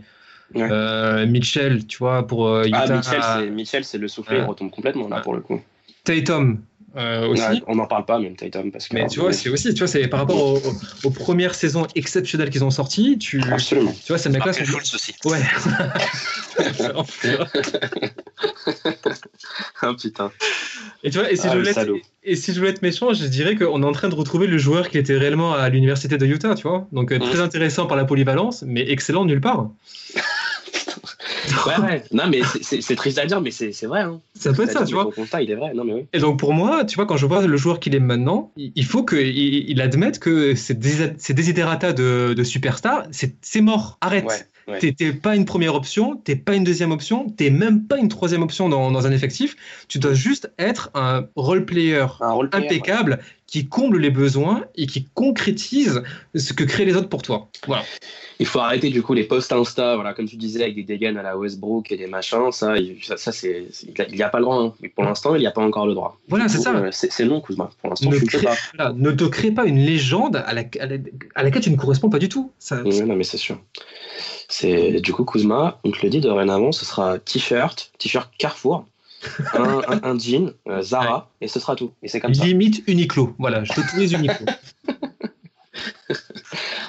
Ouais. Mitchell, tu vois, pour Utah. Mitchell, c'est le soufflet, il retombe complètement là pour le coup. Tatum aussi. Ouais, on n'en parle pas même Tatum parce que. Mais tu vois, c'est par rapport aux premières saisons exceptionnelles qu'ils ont sorties. Absolument. Tu vois, ces mecs-là sont. Schultz aussi. Ouais. Ah putain. Et tu vois, si je voulais être méchant, je dirais qu'on est en train de retrouver le joueur qui était réellement à l'université de Utah, tu vois. Donc très intéressant par la polyvalence, mais excellent nulle part. Ouais. Non, mais c'est triste à dire, mais c'est vrai. Hein. Ça peut être ça, tu vois. Ton constat, il est vrai. Non, mais oui. Et donc pour moi, tu vois, quand je vois le joueur qu'il est maintenant, il faut qu'il admette que ces desiderata de superstar, c'est mort. Arrête. Ouais. T'es pas une première option, t'es pas une deuxième option, t'es même pas une troisième option dans un effectif. Tu dois juste être un role player impeccable qui comble les besoins et qui concrétise ce que créent les autres pour toi. Voilà. Il faut arrêter du coup les posts Insta, voilà, comme tu disais, avec des dégaines à la Westbrook et des machins. Ça il n'y a pas le droit. Hein. Pour l'instant, il n'y a pas encore le droit. Voilà, c'est ça. C'est non, Kuzma. Pour l'instant, tu ne peux pas. Ne te crée pas une légende à laquelle tu ne corresponds pas du tout. Oui, non, mais c'est sûr. Du coup, Kuzma, on te le dit dorénavant, ce sera t-shirt Carrefour, un jean, Zara, et ce sera tout. Et c'est comme ça. Limite Uniqlo. Voilà, je t'autorise Uniqlo.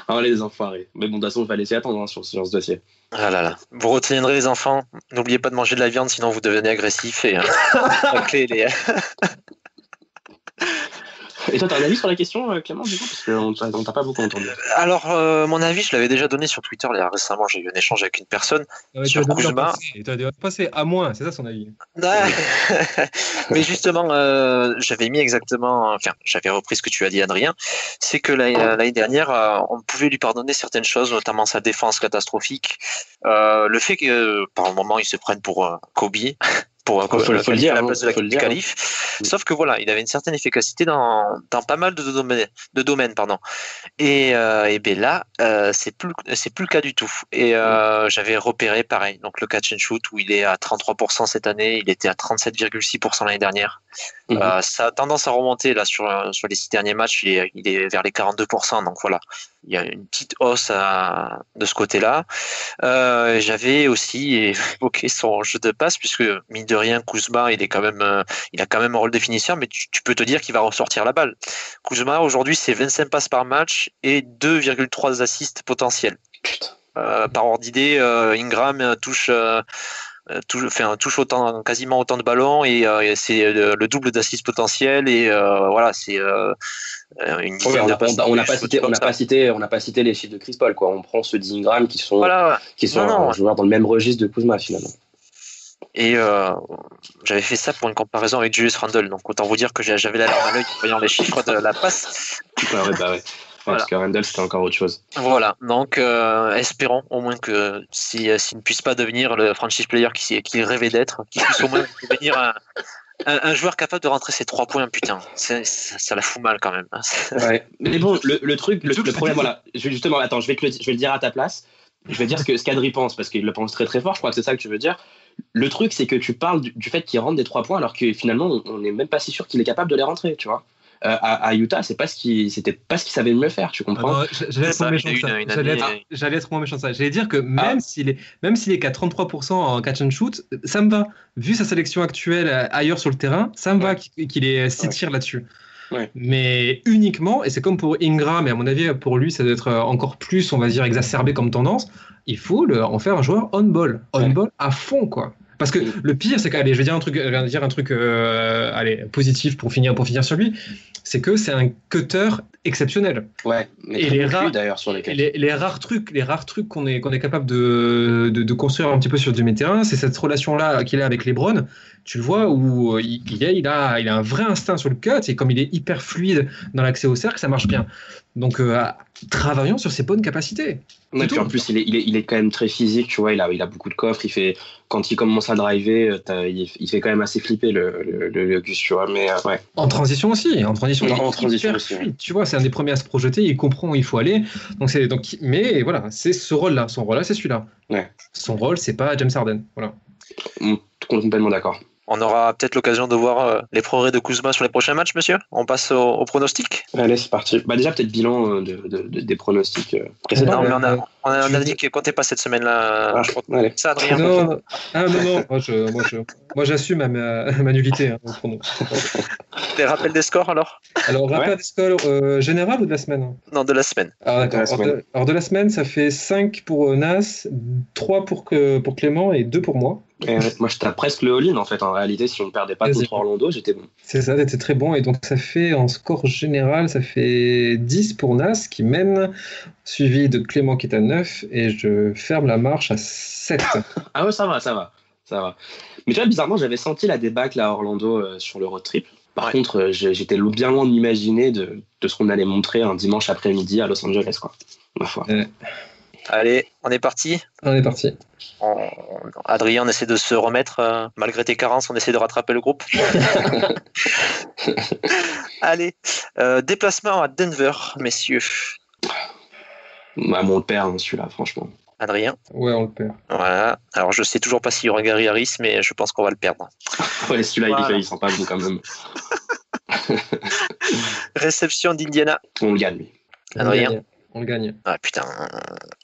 Ah, les enfoirés. Mais bon, de toute façon, il fallait s'y attendre sur ce dossier. Ah là là. Vous retiendrez les enfants. N'oubliez pas de manger de la viande, sinon vous devenez agressif et Et toi, t'as un avis sur la question, Clément, du coup, parce qu'on t'a pas beaucoup entendu. Alors, mon avis, je l'avais déjà donné sur Twitter. Récemment, j'ai eu un échange avec une personne sur Kuzma. Tu as passé à moins, c'est ça son avis. Mais justement, j'avais mis j'avais repris ce que tu as dit, Adrien. C'est que l'année dernière, on pouvait lui pardonner certaines choses, notamment sa défense catastrophique. Le fait que, par un moment, il se prenne pour Kobe. Pour la place de la qualif. Sauf que voilà, il avait une certaine efficacité dans pas mal de domaines. Et ben là, c'est plus le cas du tout. Et j'avais repéré pareil, donc le catch and shoot où il est à 33% cette année, il était à 37,6% l'année dernière. Ça a tendance à remonter là sur les 6 derniers matchs, il est vers les 42%. Donc voilà, il y a une petite hausse de ce côté-là. J'avais aussi évoqué son jeu de passe puisque mine de rien, Kuzma, il a quand même un rôle définisseur, mais tu peux te dire qu'il va ressortir la balle. Kuzma aujourd'hui, c'est 25 passes par match et 2,3 assists potentiels. Par ordre d'idée, Ingram touche quasiment autant de ballons et c'est le double d'assists potentiels et voilà, c'est une dizaine on n'a pas cité les chiffres de Chris Paul, quoi. On prend ceux d'Ingram qui sont joueurs dans le même registre de Kuzma finalement. Et j'avais fait ça pour une comparaison avec Julius Randle, donc autant vous dire que j'avais la larme à l'œil en voyant les chiffres de la passe. Ouais. Parce que Randle, c'était encore autre chose. Voilà, donc espérons au moins que s'il ne puisse pas devenir le franchise player qu'il rêvait d'être, qu'il puisse au moins devenir un joueur capable de rentrer ses 3 points, putain, ça la fout mal quand même. Ouais. Mais bon, le problème, voilà, justement, attends, je vais le dire à ta place. Je vais dire ce qu'Adri pense, parce qu'il le pense très très fort, je crois que c'est ça que tu veux dire. Le truc, c'est que tu parles du fait qu'il rentre des 3 points, alors que finalement, on n'est même pas si sûr qu'il est capable de les rentrer, tu vois. À Utah, c'était pas ce qu'il savait mieux faire, tu comprends? J'allais être moins méchant que ça. J'allais être moins méchant que ça. J'allais dire que même s'il est qu'à 33% en catch and shoot, ça me va. Vu sa sélection actuelle ailleurs sur le terrain, ça me va qu'il ait 6 tirs là-dessus. Ouais. Mais uniquement, et c'est comme pour Ingram, et à mon avis, pour lui, ça doit être encore plus, on va dire, exacerbé comme tendance, il faut en faire un joueur on-ball. On-ball à fond, quoi. Parce que le pire, c'est qu'allez, je vais dire un truc allez, positif pour finir sur lui, c'est que c'est un cutter exceptionnel. Ouais, mais et les rares, d'ailleurs sur les rares trucs qu'on est capable de construire un petit peu sur du terrain, c'est cette relation-là qu'il a avec LeBron. Tu le vois où il a un vrai instinct sur le cut, et comme il est hyper fluide dans l'accès au cercle, ça marche bien. Donc travaillons sur ses bonnes capacités. Ouais, puis en plus, il est quand même très physique, tu vois, il a beaucoup de coffres, quand il commence à driver, il fait quand même assez flipper le Gus, tu vois, mais ouais. En transition aussi, en transition aussi, fluide, tu vois, c'est un des premiers à se projeter, il comprend où il faut aller, mais voilà, c'est ce rôle-là, son rôle-là, c'est celui-là. Ouais. Son rôle, c'est pas James Harden, voilà. Complètement d'accord. On aura peut-être l'occasion de voir les progrès de Kuzma sur les prochains matchs, monsieur. On passe au pronostic. Allez, c'est parti. Déjà, peut-être bilan des pronostics précédents. Non, mais on a dit qu'on comptait pas cette semaine-là. Allez. Ça, Adrien. Non. Moi, j'assume ma nullité. Hein, Les rappels des scores, alors rappel des scores général ou de la semaine? Non, de la semaine. Alors, d'accord. Alors, de la semaine, ça fait 5 pour Nas, 3 pour Clément et 2 pour moi. Moi, je tape presque le all-in, en fait. En réalité, si on ne perdait pas contre Orlando, j'étais bon. C'est ça, t'étais très bon. Et donc, ça fait, en score général, ça fait 10 pour Nas, qui mène, suivi de Clément qui est à 9, et je ferme la marche à 7. Ah ouais, ça va. Mais tu vois, bizarrement, j'avais senti la débâcle à Orlando sur le road trip. Par contre, j'étais bien loin de m'imaginer de ce qu'on allait montrer un dimanche après-midi à Los Angeles, quoi. Ma foi. Allez, on est parti. Adrien, on essaie de se remettre, malgré tes carences, on essaie de rattraper le groupe. Allez, déplacement à Denver, messieurs. Ouais, on le perd, celui-là, franchement. Adrien. Ouais, on le perd. Voilà. Alors, je sais toujours pas s'il y aura Gary Harris, mais je pense qu'on va le perdre. Ouais, celui-là, il sent pas bon quand même. Réception d'Indiana. On le gagne, lui. Adrien. On le gagne. Ah putain,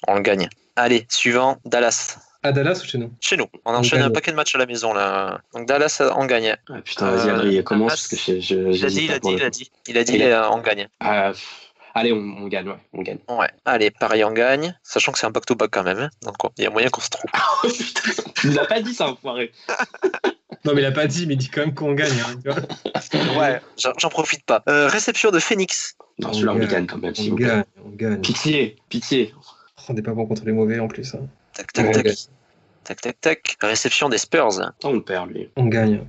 on le gagne. Allez, suivant, Dallas. À Dallas ou chez nous? Chez nous. On enchaîne un paquet de matchs à la maison là. Donc Dallas, on gagne. Ah putain, vas-y Adrien, commence parce que il a dit, on gagne. Allez, on gagne, ouais, on gagne. Ouais, allez, pareil, on gagne. Sachant que c'est un back-to-back quand même, hein. Donc il y a moyen qu'on se trompe. Il l'a pas dit ça, enfoiré. Non, mais il a pas dit, mais il dit quand même qu'on gagne. Hein, tu vois. Ouais, j'en profite pas. Réception de Phoenix. Non, celui-là, on gagne quand même. On gagne. Pitié. On n'est pas bon contre les mauvais en plus. Hein. Tac. Réception des Spurs. On le perd, lui. On gagne.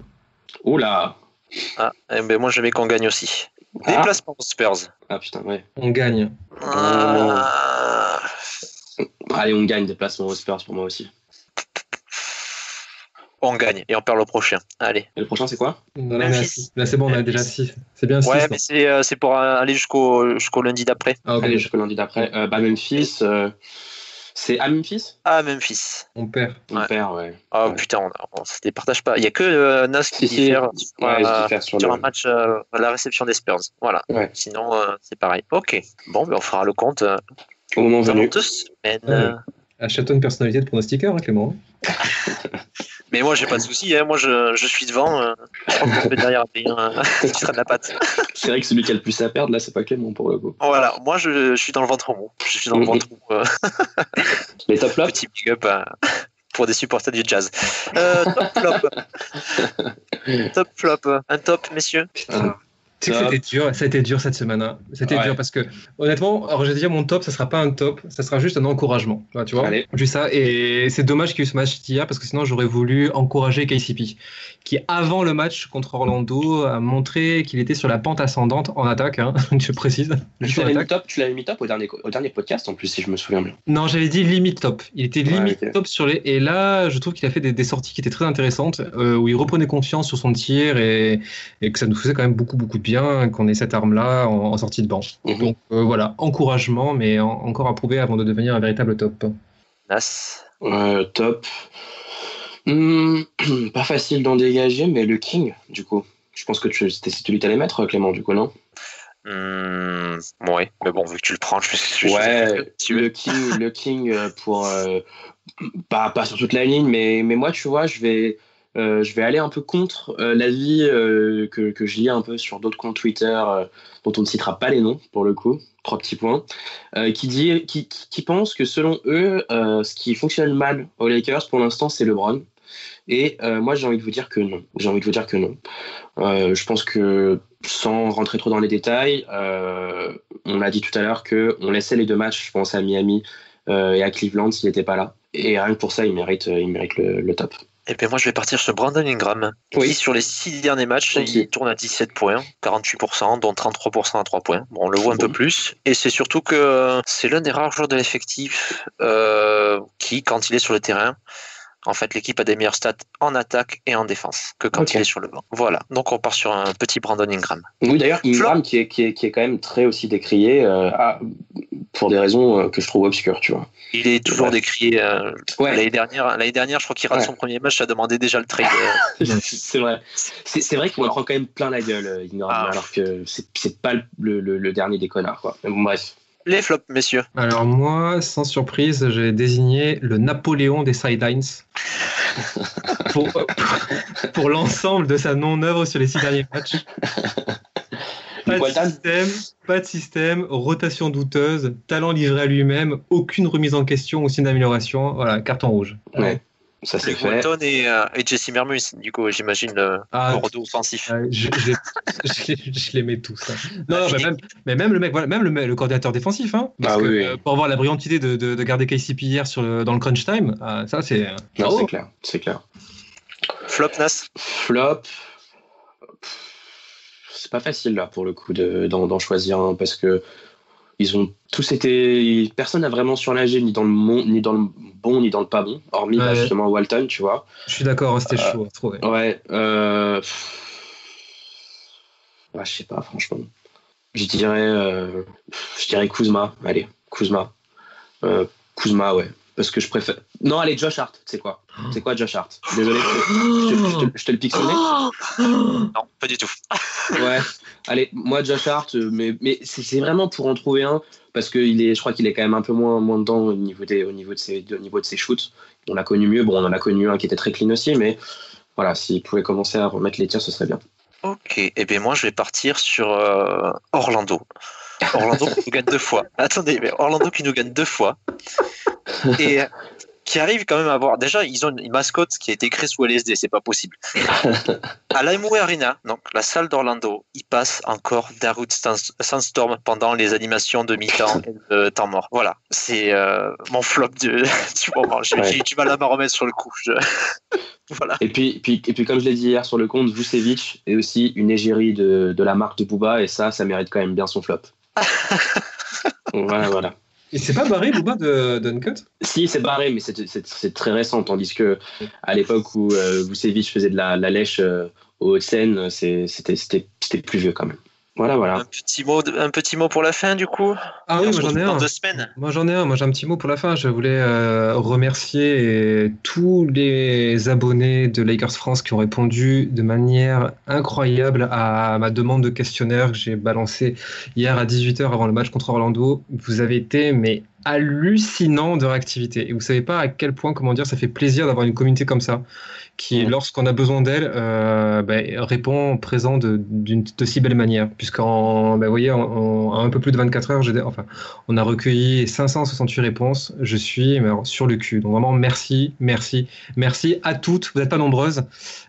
Oula. Ah, ben moi je mets qu'on gagne aussi. Déplacement aux Spurs. Ah putain, ouais. On gagne. Allez, on gagne, déplacement aux Spurs pour moi aussi. On gagne et on perd le prochain. Allez. Et le prochain, c'est quoi? Là, c'est bon, on a déjà 6. C'est bien 6. Ouais, mais c'est pour aller jusqu'au lundi d'après. Ah, okay. Allez, jusqu'au lundi d'après. Memphis. C'est à Memphis? À Memphis. On perd. On perd, ouais. Oh ouais. Putain, on se départage pas. Il n'y a que Nas qui diffère sur un match la réception des Spurs. Voilà. Ouais. Sinon, c'est pareil. Ok. Bon, ben on fera le compte au moment venu. 2 semaines. Achète-toi une personnalité de pronostiqueur, hein, Clément. Mais moi, j'ai pas de soucis. Hein. Moi, je suis devant. Je crois qu'on peut derrière Adrien qui traîne la patte. C'est vrai que celui qui a le plus à perdre, là, c'est pas Clément pour le coup. Voilà. Moi, je suis dans le ventre mou. Je suis dans le ventre mou. Les top flop. Petit big up pour des supporters du Jazz. Top flop. Top flop. Un top, messieurs. Putain. Tu sais que c'était dur cette semaine. Hein. C'était dur parce que, honnêtement, alors je vais te dire, mon top, ça sera pas un top, ça sera juste un encouragement. Tu vois, juste ça. Et c'est dommage qu'il y ait eu ce match d'hier parce que sinon, j'aurais voulu encourager KCP, qui, avant le match contre Orlando, a montré qu'il était sur la pente ascendante en attaque, hein, je précise. Tu l'avais mis top au dernier podcast, en plus, si je me souviens bien. Non, j'avais dit limite top. Il était limite top sur les. Et là, je trouve qu'il a fait des sorties qui étaient très intéressantes, où il reprenait confiance sur son tir et que ça nous faisait quand même beaucoup de bien qu'on ait cette arme-là en sortie de banc. Donc voilà, encouragement, mais encore à prouver avant de devenir un véritable top. Nas. Top. Pas facile d'en dégager, mais le King, du coup. Je pense que c'était celui que t'allais mettre, Clément, du coup, non? Ouais, mais bon, vu que tu le prends, le King pour pas sur toute la ligne, mais moi, tu vois, je vais aller un peu contre l'avis que je lis un peu sur d'autres comptes Twitter dont on ne citera pas les noms pour le coup, 3 petits points, qui pense que selon eux, ce qui fonctionne mal aux Lakers pour l'instant, c'est LeBron. Et moi, j'ai envie de vous dire que non. Je pense que sans rentrer trop dans les détails, on a dit tout à l'heure qu'on laissait les 2 matchs, je pense à Miami et à Cleveland s'il n'était pas là. Et rien que pour ça, il mérite le top. Et bien moi je vais partir sur Brandon Ingram, qui sur les 6 derniers matchs, il tourne à 17 points, 48%, dont 33% à 3 points. Bon, on le voit un peu plus. Et c'est surtout que c'est l'un des rares joueurs de l'effectif qui, quand il est sur le terrain, en fait l'équipe a des meilleures stats en attaque et en défense que quand il est sur le banc. Voilà, donc on part sur un petit Brandon Ingram. Oui, d'ailleurs, Ingram qui est quand même très aussi décrié pour des raisons que je trouve obscures, tu vois. Il est toujours décrié. L'année dernière, je crois qu'il rate son premier match, ça demandait déjà le trade. C'est vrai. C'est vrai qu'il en prend quand même plein la gueule, Ingram, alors que c'est pas le dernier des connards, quoi. Mais bon, bref. Les flops, messieurs. Alors moi, sans surprise, j'ai désigné le Napoléon des sidelines pour l'ensemble de sa non-œuvre sur les 6 derniers matchs. Pas de système, rotation douteuse, talent livré à lui-même, aucune remise en question ou signe d'amélioration. Voilà, carton rouge. Ouais, ça c'est fait. Walton et Jesse Mermus, du coup, j'imagine le cordeau offensif. Je les mets tous. Hein. Non, mais même le mec, voilà, même le coordinateur défensif, hein, parce que pour avoir la brillante idée de garder KCP hier dans le crunch time, ça c'est. Non, c'est clair. Flop, Nas. Flop. C'est pas facile là pour le coup d'en choisir un parce que ils ont tous été. Personne n'a vraiment surnagé ni dans le bon ni dans le pas bon, hormis justement Walton, tu vois. Je suis d'accord, c'était chaud à trouver. Ouais. Je sais pas, franchement. Je dirais Kuzma. Allez, Kuzma. Kuzma, ouais. Parce que je préfère. Non, allez, Josh Hart, c'est quoi Josh Hart? Désolé, je te le pique sur le nez. Non, pas du tout. Ouais, allez, moi Josh Hart, mais c'est vraiment pour en trouver un, parce que je crois qu'il est quand même un peu moins dedans au niveau de ses shoots. On a connu mieux, on en a connu un qui était très clean aussi, mais voilà, s'il pouvait commencer à remettre les tirs, ce serait bien. Ok, et bien moi je vais partir sur Orlando. Orlando qui nous gagne 2 fois. Attendez, mais Orlando qui nous gagne 2 fois. Et qui arrive quand même à avoir. Déjà, ils ont une mascotte qui a été créée sous LSD, c'est pas possible. À l'Amway Arena, donc la salle d'Orlando, il passe encore Darude Sandstorm pendant les animations de mi-temps et de temps mort. Voilà, c'est mon flop du moment. J'ai du mal à me remettre sur le coup. Voilà. Et puis, comme je l'ai dit hier sur le compte, Vucevic est aussi une égérie de la marque de Booba, et ça mérite quand même bien son flop. Voilà. Et c'est pas barré, Booba, d'Uncut? Si, c'est barré, mais c'est très récent. Tandis que à l'époque où Vucevic faisait de la lèche au Hauts-de-Seine, c'était plus vieux quand même. Voilà. Un petit mot pour la fin, du coup. Ah oui, moi j'en ai un. 2 semaines. Moi j'ai un petit mot pour la fin. Je voulais remercier tous les abonnés de Lakers France qui ont répondu de manière incroyable à ma demande de questionnaire que j'ai balancé hier à 18h avant le match contre Orlando. Vous avez été hallucinant de réactivité. Et vous savez pas à quel point, ça fait plaisir d'avoir une communauté comme ça, qui, lorsqu'on a besoin d'elle, répond présent de si belle manière. Puisqu'en un peu plus de 24 heures, on a recueilli 568 réponses. Je suis sur le cul. Donc vraiment, merci à toutes. Vous n'êtes pas nombreuses,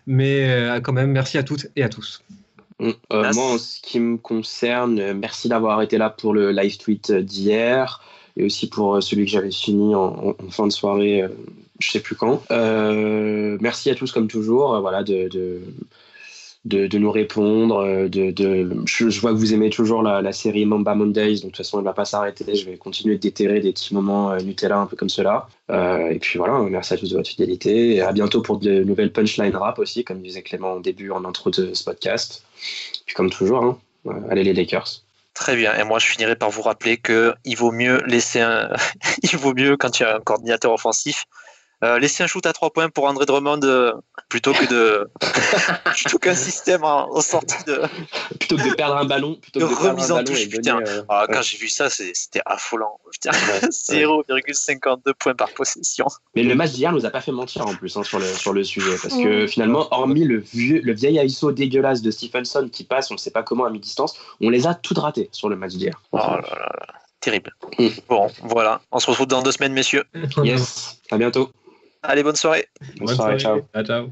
mais quand même, merci à toutes et à tous. Moi, en ce qui me concerne, merci d'avoir été là pour le live tweet d'hier et aussi pour celui que j'avais fini en fin de soirée, je sais plus quand. Merci à tous comme toujours, voilà, de nous répondre. Je vois que vous aimez toujours la série Mamba Mondays, donc de toute façon elle ne va pas s'arrêter. Je vais continuer de déterrer des petits moments Nutella un peu comme cela. Et puis voilà, merci à tous de votre fidélité. Et à bientôt pour de nouvelles punchline rap aussi, comme disait Clément au début en intro de ce podcast. Puis comme toujours, hein, allez les Lakers. Très bien. Et moi, je finirai par vous rappeler qu'il vaut mieux il vaut mieux quand tu as un coordinateur offensif. Laisser un shoot à 3 points pour André Drummond plutôt qu'un système en sortie de. Plutôt que de perdre un ballon, remise en touche. Putain, quand j'ai vu ça, c'était affolant. Putain, 0,52 points par possession. Mais le match d'hier nous a pas fait mentir en plus sur le sujet, parce que finalement, hormis le vieil ISO dégueulasse de Stephenson qui passe, on ne sait pas comment à mi-distance, on les a toutes ratées sur le match d'hier. Oh là là, terrible. Bon, voilà, on se retrouve dans 2 semaines, messieurs. Yes, à bientôt. Allez, bonne soirée. Bonne soirée, ciao. Ciao.